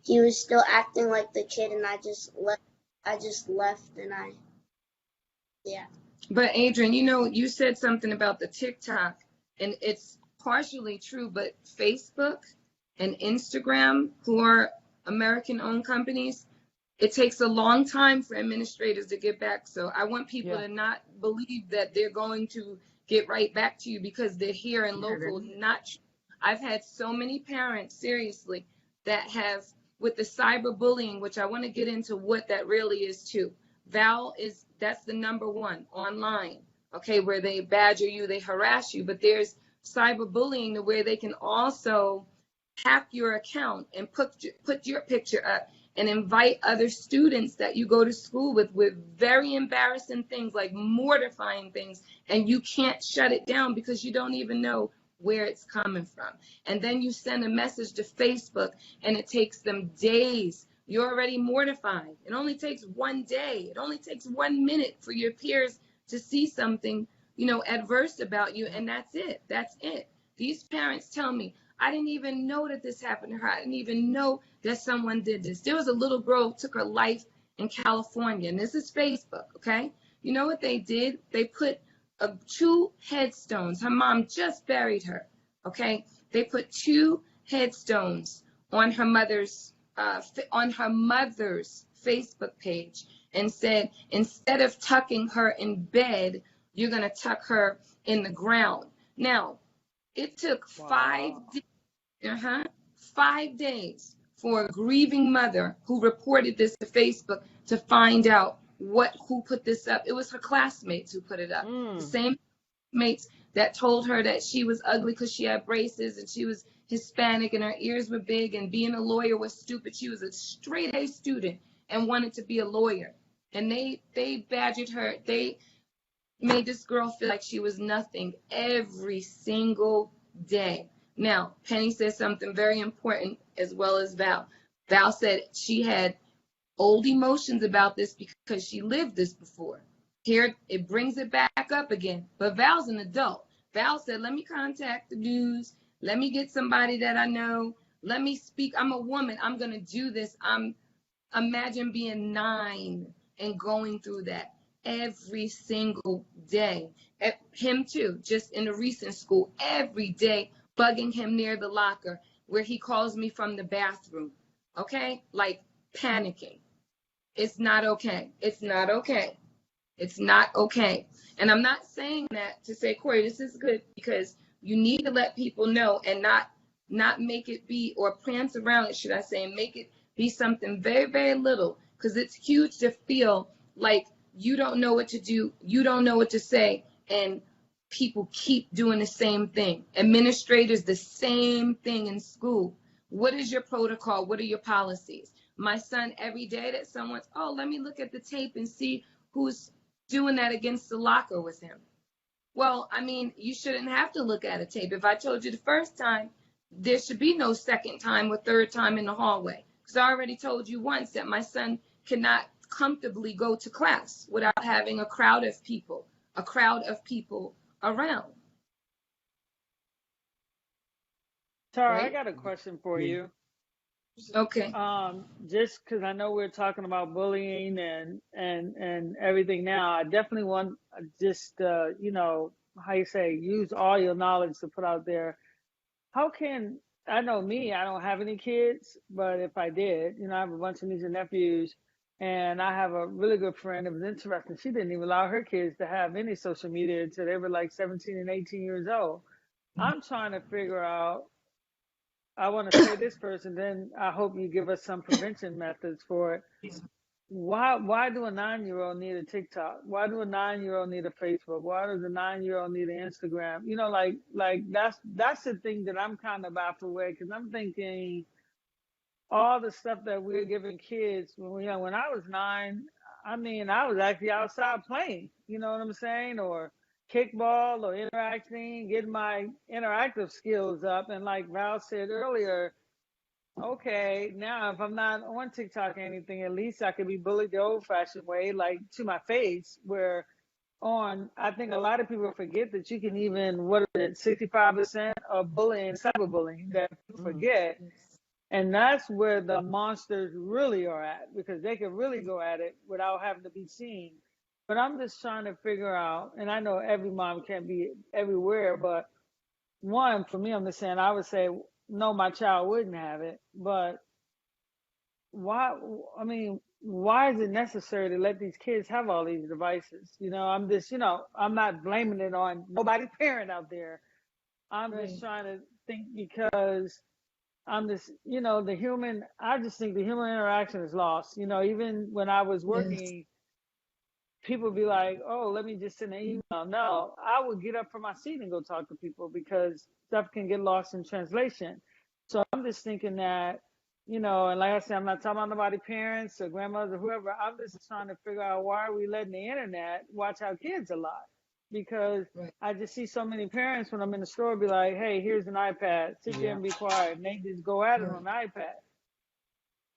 he was still acting like the kid, and I just left, and yeah. But Adrian, you said something about the TikTok and partially true, but Facebook and Instagram, who are American-owned companies, it takes a long time for administrators to get back. So I want people Yeah. to not believe that they're going to get right back to you because they're here and local. Not, I've had so many parents, seriously, that have, with the cyberbullying, which I want to get into what that really is too. That's the number one online, okay, where they badger you, they harass you, but there's cyberbullying to where they can also hack your account and put your picture up and invite other students that you go to school with very embarrassing things, like mortifying things, and you can't shut it down because you don't even know where it's coming from. And then you send a message to Facebook and it takes them days. You're already mortified. It only takes one day. It only takes 1 minute for your peers to see something, adverse about you, and that's it. That's it. These parents tell me, I didn't even know that this happened to her. I didn't even know that someone did this. There was a little girl who took her life in California, and this is Facebook, okay? You know what they did? They put 2 headstones. Her mom just buried her, okay? They put 2 headstones on her mother's Facebook page and said, instead of tucking her in bed, you're going to tuck her in the ground. Now, it took 5 days for a grieving mother who reported this to Facebook to find out who put this up. It was her classmates who put it up. The same mates that told her that she was ugly because she had braces and she was Hispanic and her ears were big and being a lawyer was stupid. She was a straight A student and wanted to be a lawyer. And they badgered her. They made this girl feel like she was nothing every single day. Now, Penny said something very important, as well as Val. Val said she had old emotions about this because she lived this before. Here, it brings it back up again. But Val's an adult. Val said, let me contact the news. Let me get somebody that I know. Let me speak. I'm a woman. I'm going to do this. Imagine being 9 and going through that every single day. Him too, just in a recent school, every day, bugging him near the locker where he calls me from the bathroom, okay? Like panicking. It's not okay. It's not okay. It's not okay. And I'm not saying that to say, Corey, this is good, because you need to let people know and not make it be, or prance around it, should I say, and make it be something very, very little, because it's huge to feel like you don't know what to do, you don't know what to say, and people keep doing the same thing. Administrators, the same thing in school. What is your protocol? What are your policies? My son, every day that someone's, let me look at the tape and see who's doing that against the locker with him. Well, I mean, you shouldn't have to look at a tape. If I told you the first time, there should be no second time or third time in the hallway. Because I already told you once that my son cannot comfortably go to class without having a crowd of people around. Tara, Right? I got a question for you. Okay. Just because I know we're talking about bullying and everything now, I definitely want just how you say, use all your knowledge to put out there. How can, I know me, I don't have any kids, but if I did, I have a bunch of nieces and nephews, and I have a really good friend that was interesting. She didn't even allow her kids to have any social media until they were like 17 and 18 years old. I'm trying to figure out, I want to say this person, then I hope you give us some prevention methods for it. Why do a 9-year-old need a TikTok? Why do a 9-year-old need a Facebook? Why does a 9-year-old need an Instagram? Like that's the thing that I'm kind of baffled with, because I'm thinking all the stuff that we're giving kids when I was 9, I mean, I was actually outside playing, you know what I'm saying? Or kickball or interacting, getting my interactive skills up. And like Val said earlier, okay, now if I'm not on TikTok or anything, at least I could be bullied the old fashioned way, like to my face, where I think a lot of people forget that you can even, 65% of bullying, cyberbullying, that people forget. And that's where the monsters really are at, because they can really go at it without having to be seen. But I'm just trying to figure out, and I know every mom can't be everywhere, but one, for me, I'm just saying, I would say, no, my child wouldn't have it. But why, I mean, why is it necessary to let these kids have all these devices? I'm just, I'm not blaming it on nobody parent out there. I'm Right. just trying to think because I'm just, I just think the human interaction is lost. Even when I was Yes. working, people be like, oh, let me just send an email. No, I would get up from my seat and go talk to people because stuff can get lost in translation. So I'm just thinking that, and like I said, I'm not talking about nobody parents or grandmothers or whoever. I'm just trying to figure out why are we letting the internet watch our kids a lot? Because Right. I just see so many parents when I'm in the store be like, hey, here's an iPad. Sit there Yeah. and be quiet. And they just go at it Right. on the iPad.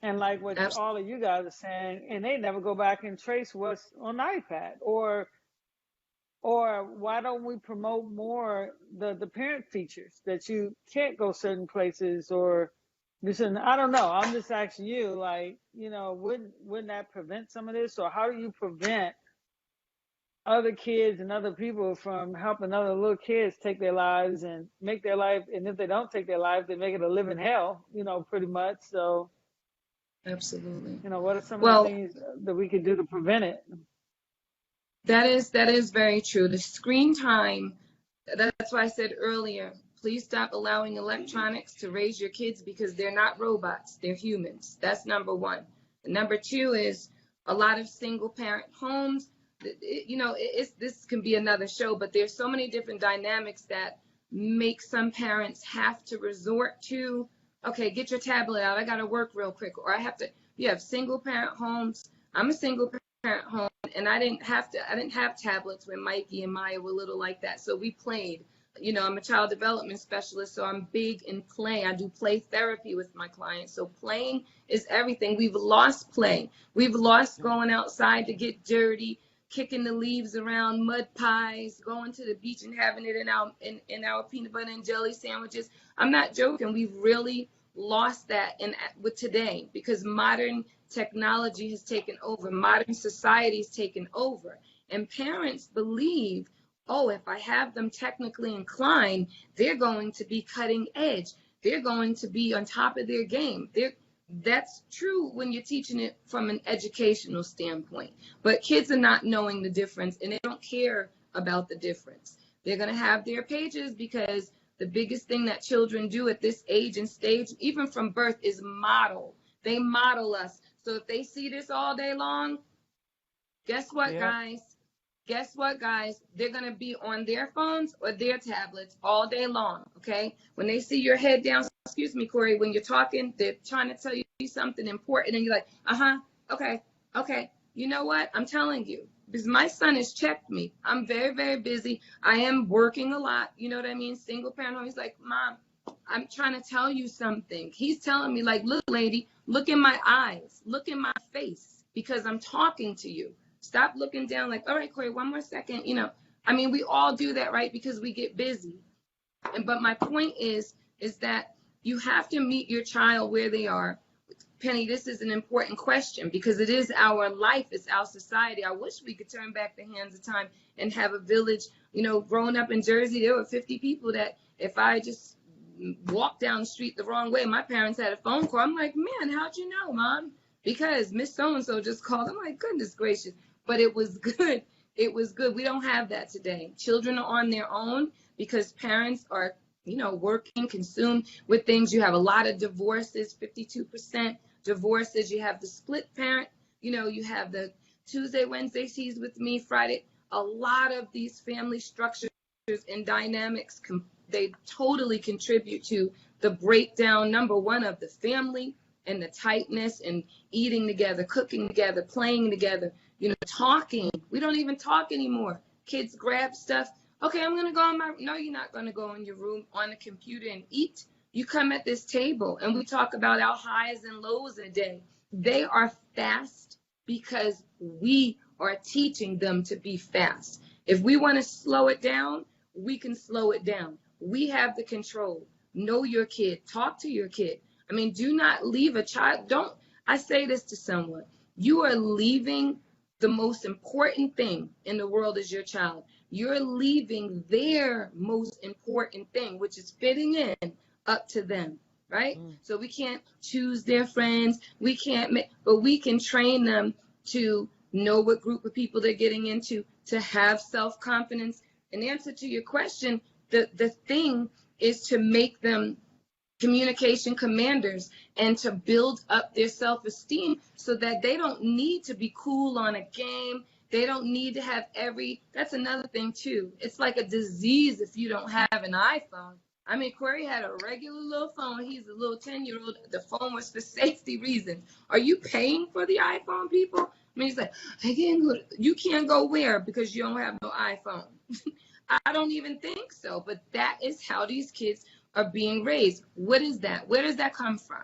And like what Absolutely. all of you guys are saying, and they never go back and trace what's on the iPad. Or why don't we promote more the parent features that you can't go certain places or listen, I don't know. I'm just asking you, like, wouldn't that prevent some of this? Or how do you prevent other kids and other people from helping other little kids take their lives and make their life, and if they don't take their life, they make it a living hell, pretty much. So, Absolutely. what are some of the Well, things that we could do to prevent it? that is very true. The screen time, that's why I said earlier, please stop allowing electronics to raise your kids because they're not robots, they're humans. That's number one. And number two is a lot of single parent homes. This can be another show, but there's so many different dynamics that make some parents have to resort to, okay, get your tablet out. I got to work real quick. Or you have single parent homes. I'm a single parent home. And I didn't have tablets when Mikey and Maya were little like that. So we played. I'm a child development specialist, so I'm big in play. I do play therapy with my clients. So playing is everything. We've lost play. We've lost going outside to get dirty, kicking the leaves around, mud pies, going to the beach and having it in our peanut butter and jelly sandwiches. I'm not joking. We've really lost that with today because modern technology has taken over, modern society has taken over, and parents believe, oh, if I have them technically inclined, they're going to be cutting edge, they're going to be on top of their game. That's true when you're teaching it from an educational standpoint, but kids are not knowing the difference and they don't care about the difference. They're going to have their pages because the biggest thing that children do at this age and stage, even from birth, is model. They model us. So if they see this all day long, guess what, Yep. guys? Guess what, guys? They're going to be on their phones or their tablets all day long, okay? When they see your head down, excuse me, Corey, when you're talking, they're trying to tell you something important, and you're like, okay. You know what? I'm telling you, because my son has checked me. I'm very, very busy. I am working a lot. You know what I mean? Single parent home. He's like, Mom, I'm trying to tell you something. He's telling me, like, look, lady, look in my eyes, look in my face, because I'm talking to you. Stop looking down like, all right, Corey, one more second. We all do that, right? Because we get busy. But my point is that you have to meet your child where they are. Penny, this is an important question because it is our life, it's our society. I wish we could turn back the hands of time and have a village. Growing up in Jersey, there were 50 people that if I just walked down the street the wrong way, my parents had a phone call. I'm like, man, how'd you know, Mom? Because Miss So-and-so just called. I'm like, goodness gracious. But it was good. It was good. We don't have that today. Children are on their own because parents are, working, consumed with things. You have a lot of divorces, 52% divorces. You have the split parent. You have the Tuesday, Wednesday, she's with me, Friday. A lot of these family structures and dynamics, they totally contribute to the breakdown, number one, of the family and the tightness and eating together, cooking together, playing together, talking. We don't even talk anymore. Kids grab stuff. Okay, I'm going to go no, you're not going to go in your room on the computer and eat. You come at this table and we talk about our highs and lows in a day. They are fast because we are teaching them to be fast. If we want to slow it down, we can slow it down. We have the control. Know your kid. Talk to your kid. Do not leave a child. I say this to someone. You are leaving the most important thing in the world is your child. You're leaving their most important thing, which is fitting in, up to them, right? So we can't choose their friends. We can't make, but we can train them to know what group of people they're getting into, to have self-confidence. In answer to your question, the thing is to make them communication commanders and to build up their self-esteem so that they don't need to be cool on a game. They don't need to have that's another thing too. It's like a disease if you don't have an iPhone. I mean, Corey had a regular little phone. He's a little 10-year-old. The phone was for safety reasons. Are you paying for the iPhone, people? I mean, he's like, you can't go where because you don't have no iPhone. I don't even think so, but that is how these kids are being raised. What is that? Where does that come from?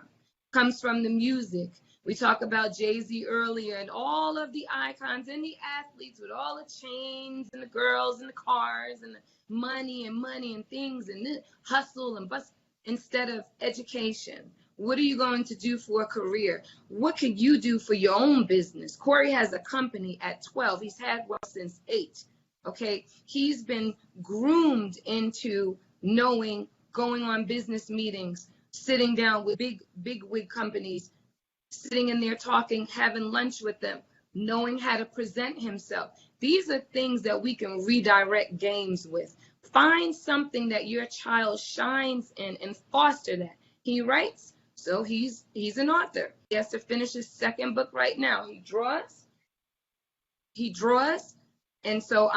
Comes from the music. We talked about Jay-Z earlier and all of the icons and the athletes with all the chains and the girls and the cars and the money and things and the hustle and bust instead of education. What are you going to do for a career? What can you do for your own business? Corey has a company at 12. He's had one since 8. Okay, he's been groomed into knowing, going on business meetings, sitting down with big wig companies, sitting in there talking, having lunch with them, knowing how to present himself. These are things that we can redirect games with. Find something that your child shines in and foster that. He writes, so he's an author. He has to finish his 2nd book right now. He draws. And so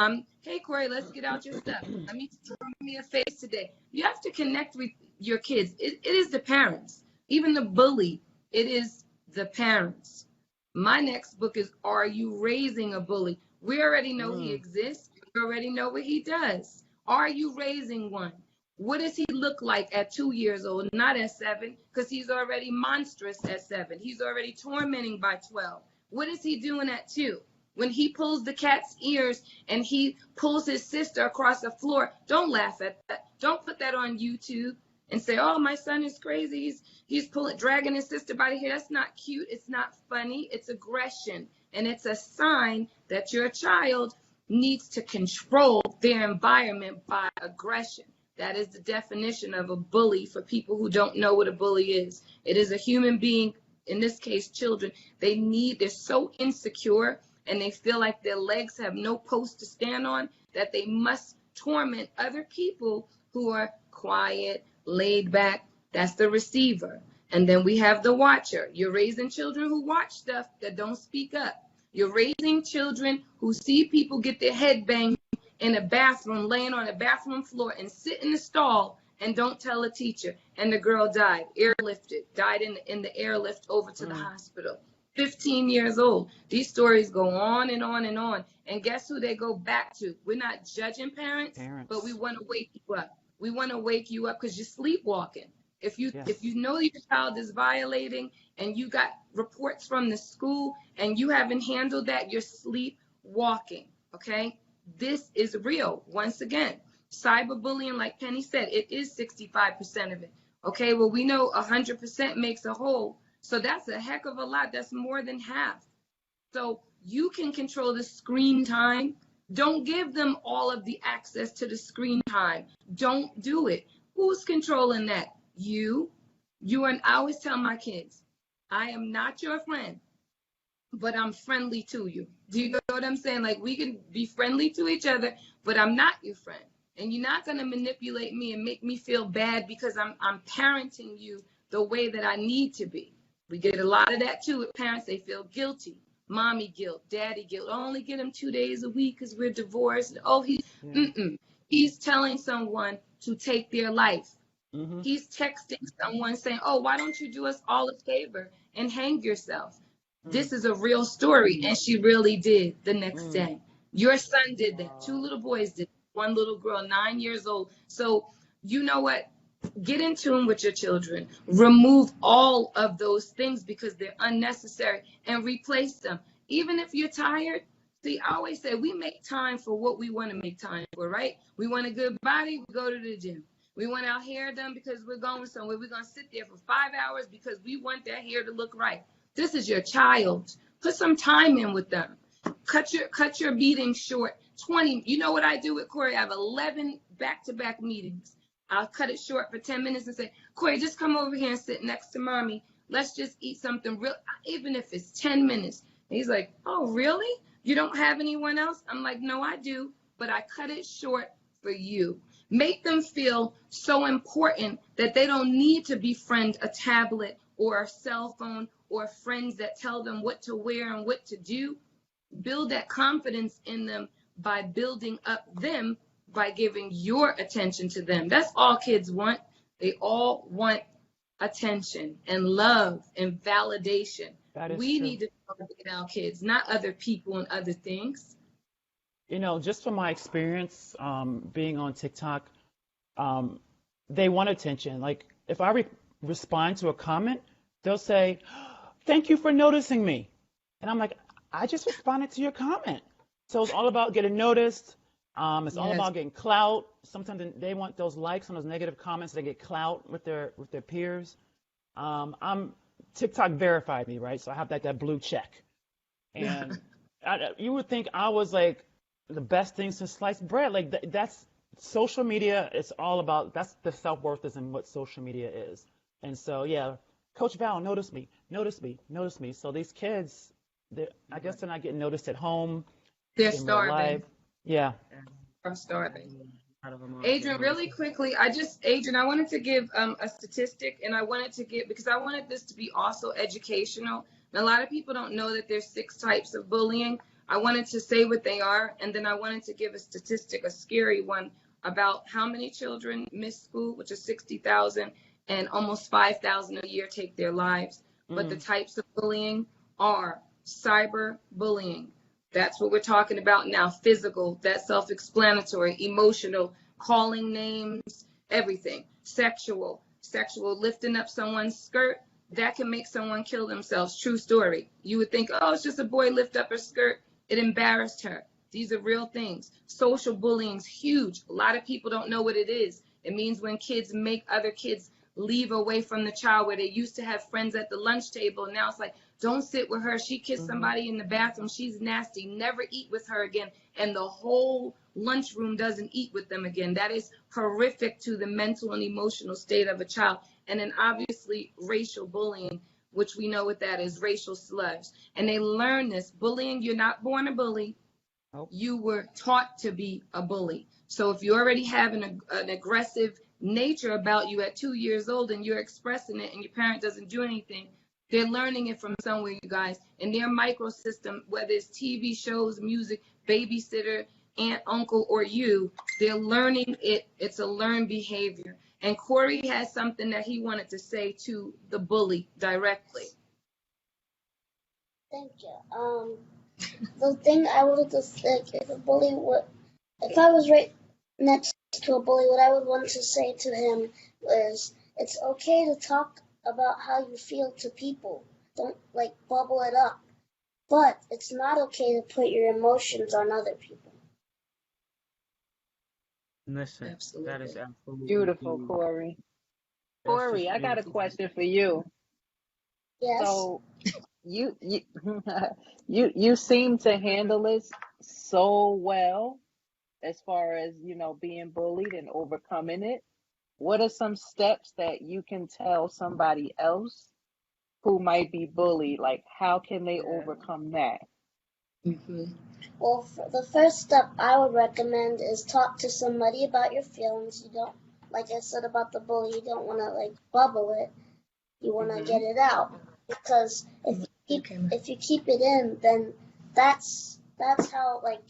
hey, Corey, let's get out your stuff. Let me draw me a face today. You have to connect with your kids. It is the parents. Even the bully, it is the parents. My next book is, Are You Raising a Bully? We already know he exists. We already know what he does. Are you raising one? What does he look like at 2 years old, not at 7? Because he's already monstrous at 7. He's already tormenting by 12. What is he doing at 2? When he pulls the cat's ears and he pulls his sister across the floor, don't laugh at that. Don't put that on YouTube and say, oh, my son is crazy. He's dragging his sister by the hair. That's not cute. It's not funny. It's aggression. And it's a sign that your child needs to control their environment by aggression. That is the definition of a bully for people who don't know what a bully is. It is a human being, in this case, children. They're so insecure and they feel like their legs have no post to stand on, that they must torment other people who are quiet, laid back. That's the receiver. And then we have the watcher. You're raising children who watch stuff that don't speak up. You're raising children who see people get their head banged in a bathroom, laying on a bathroom floor and sit in the stall and don't tell a teacher. And the girl died, died in the airlift over to the hospital. 15 years old. These stories go on and on and on. And guess who they go back to? We're not judging parents. But we want to wake you up. We want to wake you up because you're sleepwalking. If you know your child is violating and you got reports from the school and you haven't handled that, you're sleepwalking. Okay? This is real. Once again, cyberbullying, like Penny said, it is 65% of it. Okay? Well, we know 100% makes a whole. So that's a heck of a lot. That's more than half. So you can control the screen time. Don't give them all of the access to the screen time. Don't do it. Who's controlling that? You. And I always tell my kids, I am not your friend, but I'm friendly to you. Do you know what I'm saying? Like, we can be friendly to each other, but I'm not your friend. And you're not going to manipulate me and make me feel bad because I'm parenting you the way that I need to be. We get a lot of that too with parents. They feel guilty. Mommy guilt, daddy guilt. I only get him 2 days a week because we're divorced. Oh, he's telling someone to take their life. He's texting someone saying, oh, why don't you do us all a favor and hang yourself? This is a real story. And she really did the next day. Your son did that. 2 little boys did. 1 little girl, 9 years old. So you know what? Get in tune with your children. Remove all of those things because they're unnecessary and replace them. Even if you're tired, see, I always say we make time for what we want to make time for, right? We want a good body, we go to the gym. We want our hair done because we're going somewhere. We're going to sit there for 5 hours because we want that hair to look right. This is your child. Put some time in with them. Cut your beating short 20. You know what I do with Corey? I have 11 back-to-back meetings. I'll cut it short for 10 minutes and say, Corey, just come over here and sit next to mommy. Let's just eat something real, even if it's 10 minutes. And he's like, oh, really? You don't have anyone else? I'm like, no, I do, but I cut it short for you. Make them feel so important that they don't need to befriend a tablet or a cell phone or friends that tell them what to wear and what to do. Build that confidence in them by building up them by giving your attention to them. That's all kids want. They all want attention and love and validation. That is We true. need to validate our kids, not other people and other things. You know, just from my experience being on TikTok, they want attention. Like if I respond to a comment, they'll say, "Thank you for noticing me," and I'm like, "I just responded to your comment." So it's all about getting noticed. It's all Yes. about getting clout. Sometimes they want those likes on those negative comments. They get clout with their peers. I'm TikTok verified me, right? So I have that blue check. And you would think I was like the best thing since sliced bread. Like that's social media. It's all about that's the self-worth is in what social media is. And so yeah, Coach Val, notice me, notice me, notice me. So these kids, I guess they're not getting noticed at home They're in real life. starving. Yeah. I'm starving. Out of them all. Adrian, really quickly, Adrian, I wanted to give a statistic, and I wanted to give, because I wanted this to be also educational. And a lot of people don't know that there's 6 types of bullying. I wanted to say what they are, and then I wanted to give a statistic, a scary one, about how many children miss school, which is 60,000, and almost 5,000 a year take their lives. But the types of bullying are cyberbullying. That's what we're talking about now. Physical, that's self-explanatory. Emotional, calling names, everything. Sexual, lifting up someone's skirt, that can make someone kill themselves. True story. You would think, oh, it's just a boy lift up her skirt. It embarrassed her. These are real things. Social bullying's huge. A lot of people don't know what it is. It means when kids make other kids leave away from the child, where they used to have friends at the lunch table. Now it's like, don't sit with her. She kissed somebody in the bathroom. She's nasty. Never eat with her again. And the whole lunchroom doesn't eat with them again. That is horrific to the mental and emotional state of a child. And then obviously racial bullying, which we know what that is, racial slurs. And they learn this. Bullying, you're not born a bully. Nope. You were taught to be a bully. So if you already have an aggressive nature about you at 2 years old and you're expressing it and your parent doesn't do anything, they're learning it from somewhere, you guys. In their microsystem, whether it's TV shows, music, babysitter, aunt, uncle, or you, they're learning it. It's a learned behavior. And Corey has something that he wanted to say to the bully directly. Thank you. The thing I would just think if I was right next to a bully, what I would want to say to him was, it's okay to talk about how you feel to people. Don't like bubble it up. But it's not okay to put your emotions on other people. Listen, Absolutely. that is absolutely Beautiful, huge. Corey. That's Corey, just I got a beautiful. question for you. Yes. So you you seem to handle this so well as far as, being bullied and overcoming it. What are some steps that you can tell somebody else who might be bullied? Like, how can they overcome that? Well, the first step I would recommend is talk to somebody about your feelings. You don't, like I said about the bully, you don't want to like bubble it. You want to get it out, because if you keep it in, then that's how like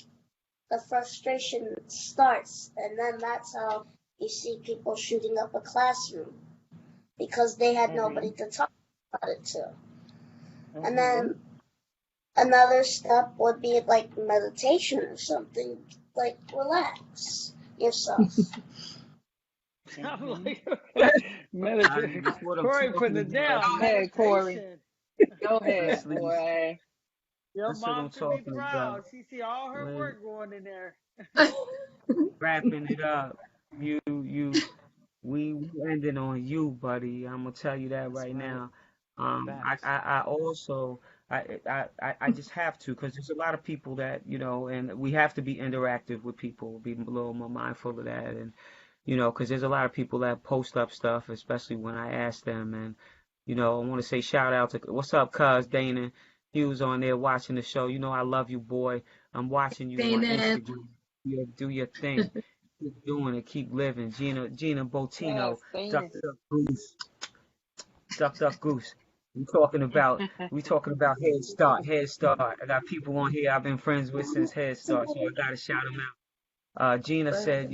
the frustration starts, and then that's how you see people shooting up a classroom, because they had nobody to talk about it to. And then another step would be like meditation or something, like relax yourself. I'm like, I mean, that's what I'm Corey putting talking it down. about. Go ahead, Corey. Meditation. Go ahead, Leslie, boy. Your that's what mom I'm should be talking proud. about. She see all her Like, work going in there. wrapping it up. We ending on you, buddy. I'm gonna tell you that That's right right. now. Facts. I also I just have to, because there's a lot of people that, and we have to be interactive with people, be a little more mindful of that. And, because there's a lot of people that post up stuff, especially when I ask them. And, I want to say shout out to, what's up, cuz Dana? He was on there watching the show. I love you, boy. I'm watching you on Dana. Instagram. Yeah, do your thing. Keep doing it. Keep living. Gina Botino, Yes, Dana. Duck Duck Goose, Duck Duck Goose. We talking about Head Start. Head Start. I got people on here I've been friends with since Head Start, so I gotta shout them out. Gina said,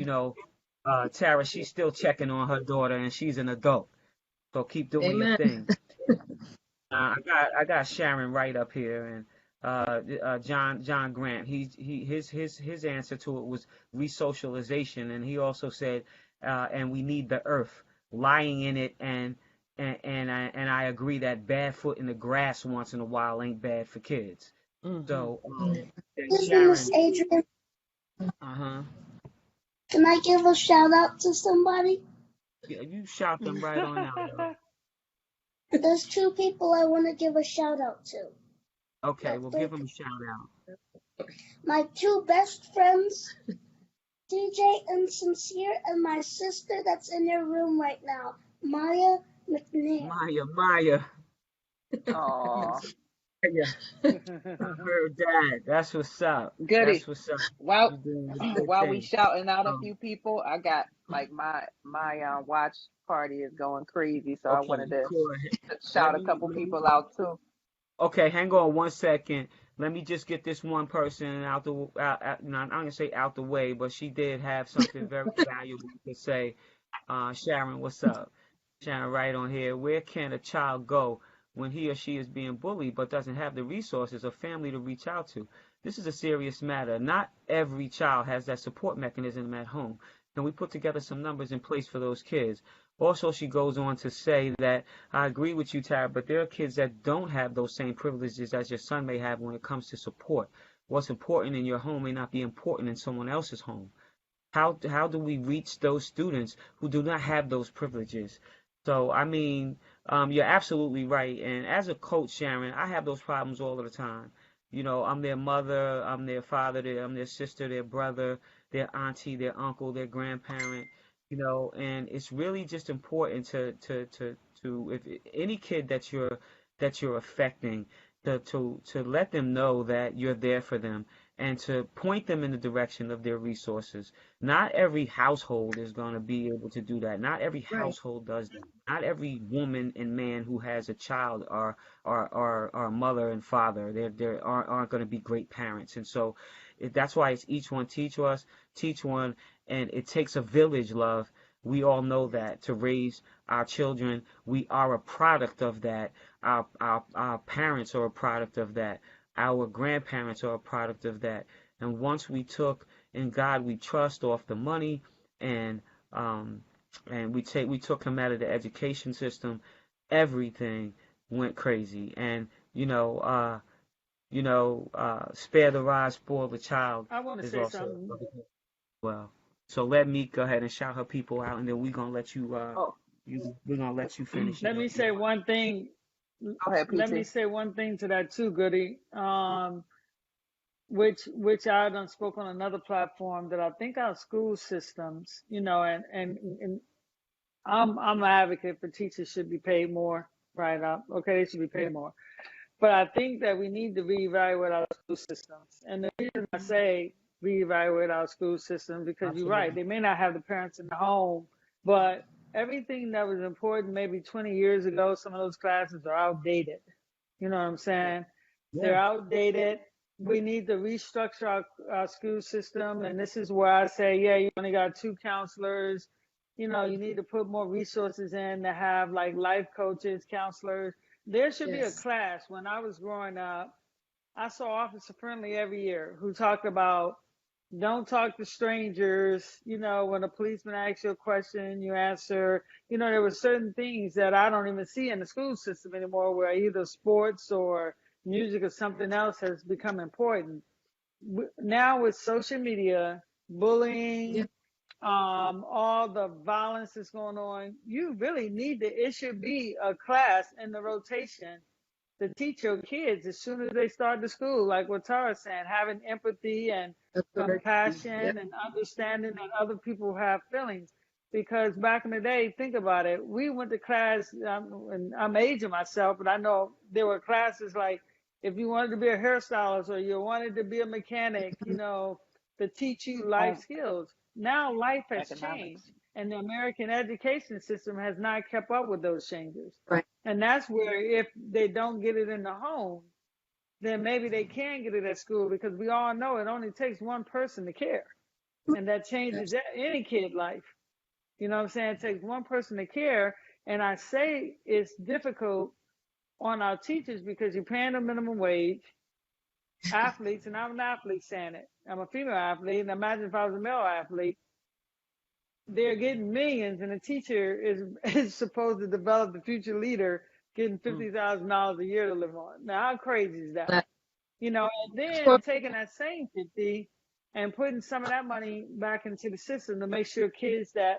Tara, she's still checking on her daughter, and she's an adult. So keep doing your Amen. thing. I got Sharon right up here, and John Grant. His answer to it was resocialization, and he also said, and we need the earth, lying in it, and I agree that barefoot in the grass once in a while ain't bad for kids. So then Excuse me, Miss Sharon, Adrian. uh-huh, Can I give a shout out to somebody? yeah, you shout them right on out, yo. There's two people I want to give a shout out to. Okay, No, well three give them a shout out. My two best friends, DJ and Sincere, and my sister that's in your room right now, Maya McNair. Maya. Oh, Yeah, I heard that. That's what's up. goody. That's what's up. While You're doing a good while we thing. shouting out a Um, few people, I got like my watch party is going crazy, so I okay, wanted to cool. Let shout a me, couple let me, people out too. okay, hang on 1 second. Let me just get this one person I'm gonna say out the way, but she did have something very valuable to say. Sharon, what's up? Sharon, right on here. Where can a child go when he or she is being bullied but doesn't have the resources or family to reach out to? This is a serious matter. Not every child has that support mechanism at home. Can we put together some numbers in place for those kids? Also, she goes on to say that I agree with you, Tara, but there are kids that don't have those same privileges as your son may have when it comes to support. What's important in your home may not be important in someone else's home. How do we reach those students who do not have those privileges? So I mean, you're absolutely right. And as a coach, Sharon, I have those problems all of the time. I'm their mother, I'm their father, I'm their sister, their brother, their auntie, their uncle, their grandparent. And it's really just important to if any kid that you're affecting, to let them know that you're there for them and to point them in the direction of their resources. Not every household is going to be able to do that. Not every Right. household does that. Not every woman and man who has a child are mother and father. They aren't going to be great parents. And so that's why it's each one teach one, and it takes a village, love. We all know that to raise our children. We are a product of that. Our parents are a product of that. Our grandparents are a product of that. And once we took in God we trust off the money, and um and we took him out of the education system, everything went crazy. And spare the rod, spoil the child I want to is say also something. well. So let me go ahead and shout her people out, and then Oh, we're gonna let you finish Let it me up. say one thing. go ahead, Let me PT. say one thing to that too, Goody. Which I done spoke on another platform that I think our school systems, and I'm an advocate for teachers should be paid more, right? Okay, they should be paid more. But I think that we need to reevaluate our school systems. And the reason I say reevaluate our school system, because you're right, Absolutely. they may not have the parents in the home, but everything that was important maybe 20 years ago, some of those classes are outdated. You know what I'm saying? Yeah. They're outdated. We need to restructure our school system. And this is where I say, yeah, you only got two counselors. You need to put more resources in to have like life coaches, counselors. There should be a Yes. class. When I was growing up, I saw Officer Friendly every year who talked about don't talk to strangers. When a policeman asks you a question, you answer. There were certain things that I don't even see in the school system anymore, where either sports or music or something else has become important. Now with social media, Yeah. bullying, all the violence that's going on, you really need to, it should be a class in the rotation to teach your kids as soon as they start to school, like what Tara's saying, having empathy and Yep. compassion and understanding that other people have feelings. Because back in the day, think about it, we went to class, and I'm aging myself, but I know there were classes like if you wanted to be a hairstylist or you wanted to be a mechanic, to teach you life Home skills. Now life has economics. changed, and the American education system has not kept up with those changes. Right. And that's where if they don't get it in the home, then maybe they can get it at school, because we all know it only takes one person to care. And that changes any kid life. You know what I'm saying? It takes one person to care. And I say it's difficult on our teachers because you're paying them minimum wage, athletes, and I'm an athlete saying it. I'm a female athlete, and imagine if I was a male athlete. They're getting millions, and a teacher is supposed to develop the future leader, getting $50,000 a year to live on. Now, how crazy is that? And then taking that same 50 and putting some of that money back into the system to make sure kids that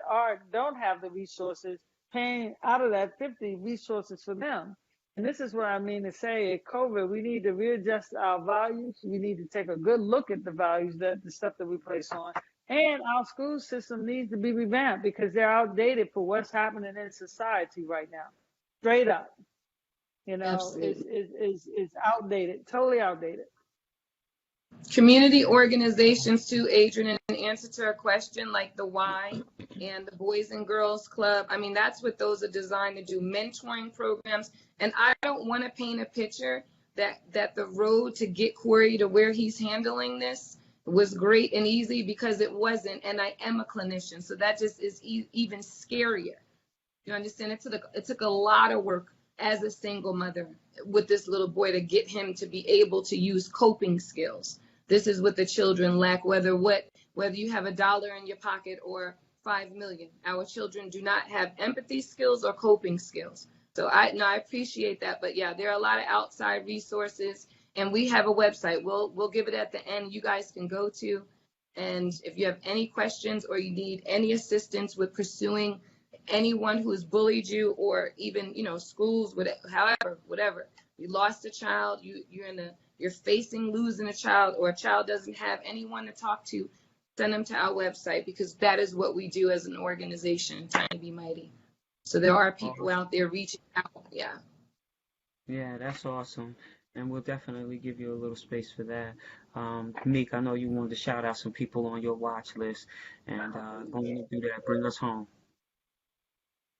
don't have the resources, paying out of that 50 resources for them. And this is what I mean to say, at COVID, we need to readjust our values. We need to take a good look at the values, the stuff that we place on. And our school system needs to be revamped because they're outdated for what's happening in society right now. Straight up. Absolutely. Is outdated, totally outdated. Community organizations too, Adrian, in answer to a question like the Y and the Boys and Girls Club. I mean, that's what those are designed to do, mentoring programs. And I don't want to paint a picture that the road to get Corey to where he's handling this was great and easy, because it wasn't. And I am a clinician, so that just is even scarier. You understand? It took a lot of work as a single mother with this little boy to get him to be able to use coping skills. This is what the children lack, whether you have $1 in your pocket or 5 million. Our children do not have empathy skills or coping skills. So I appreciate that. But yeah, there are a lot of outside resources, and we have a website. We'll give it at the end. You guys can go to, and if you have any questions or you need any assistance with pursuing anyone who has bullied you, or even schools, whatever, you lost a child, you're facing losing a child, or a child doesn't have anyone to talk to, send them to our website, because that is what we do as an organization, trying to be mighty. So there are people out there reaching out. Yeah, that's awesome. And we'll definitely give you a little space for that. Meek, I know you wanted to shout out some people on your watch list, and go on and do that. Bring us home.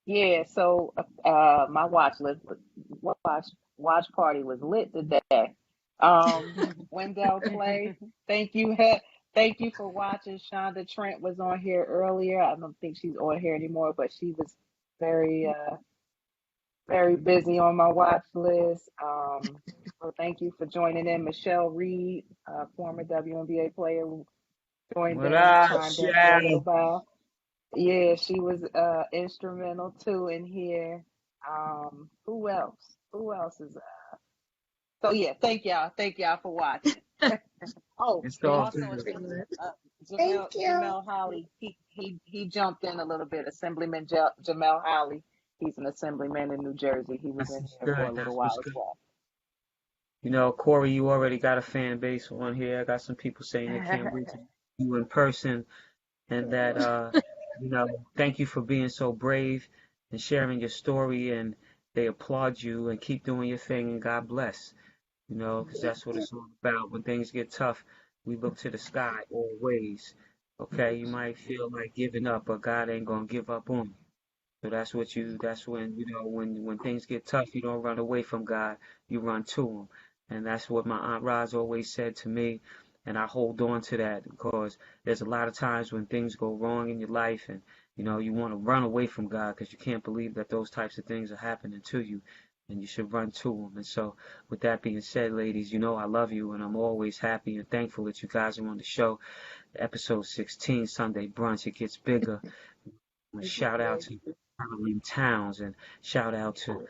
Yeah, so my watch party was lit today. Wendell Clay, thank you. Thank you for watching. Shonda Trent was on here earlier. I don't think she's on here anymore, but she was very very busy on my watch list. So thank you for joining in. Michelle Reed, former WNBA player, joined What in, up, chimed in for a little while. Yeah, she was instrumental too in here. Who else? Who else is so yeah, thank y'all for watching. Oh, It's and all also good. Thank you. Jamel Holly, he jumped in a little bit. Assemblyman Jamel Holly, he's an assemblyman in New Jersey. He was That's in what's here for a good. little That's while what's as good. well. Corey, you already got a fan base on here. I got some people saying they can't wait to see you in person, and that thank you for being so brave and sharing your story, and they applaud you, and keep doing your thing, and God bless. Because that's what it's all about. When things get tough, we look to the sky always. Okay, you might feel like giving up, but God ain't gonna give up on you. So that's when, when things get tough, you don't run away from God, you run to him. And that's what my Aunt Roz always said to me. And I hold on to that, because there's a lot of times when things go wrong in your life, and, you want to run away from God because you can't believe that those types of things are happening to you, and you should run to him. And so with that being said, ladies, I love you, and I'm always happy and thankful that you guys are on the show. Episode 16, Sunday Brunch, it gets bigger. Shout out to Caroline Towns, and shout out to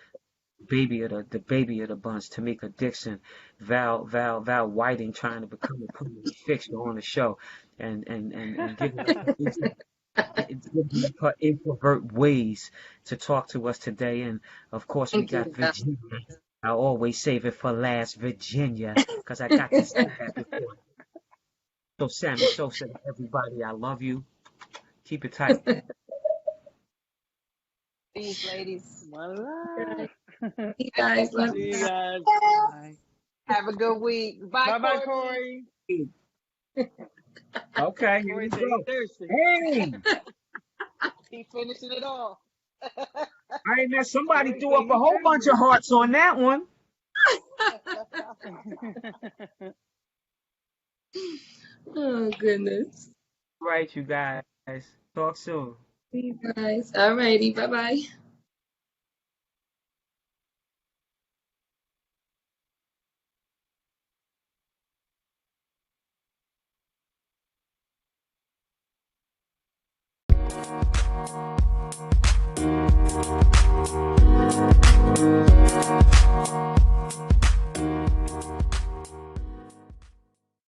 the baby of the bunch, Tamika Dixon, Val Whiting, trying to become a permanent fixture on the show, and giving her introvert ways to talk to us today. And of course, we Thank got you. Virginia. I always save it for last, Virginia, 'cause I got to say that before. So Sammy Sosa, to everybody, I love you. Keep it tight. Peace, ladies. One love. You guys, love See you you. guys. Bye. Have a good week. Bye, Bye bye, Courtney. Corey. Okay, here Corey we said he go. thirsty. Hey, He finishing it off. I ain't know somebody Corey threw said up a he whole bunch thirsty. of hearts on that one. Oh, goodness. Right, you guys. Talk soon. See you guys. All righty. Bye bye.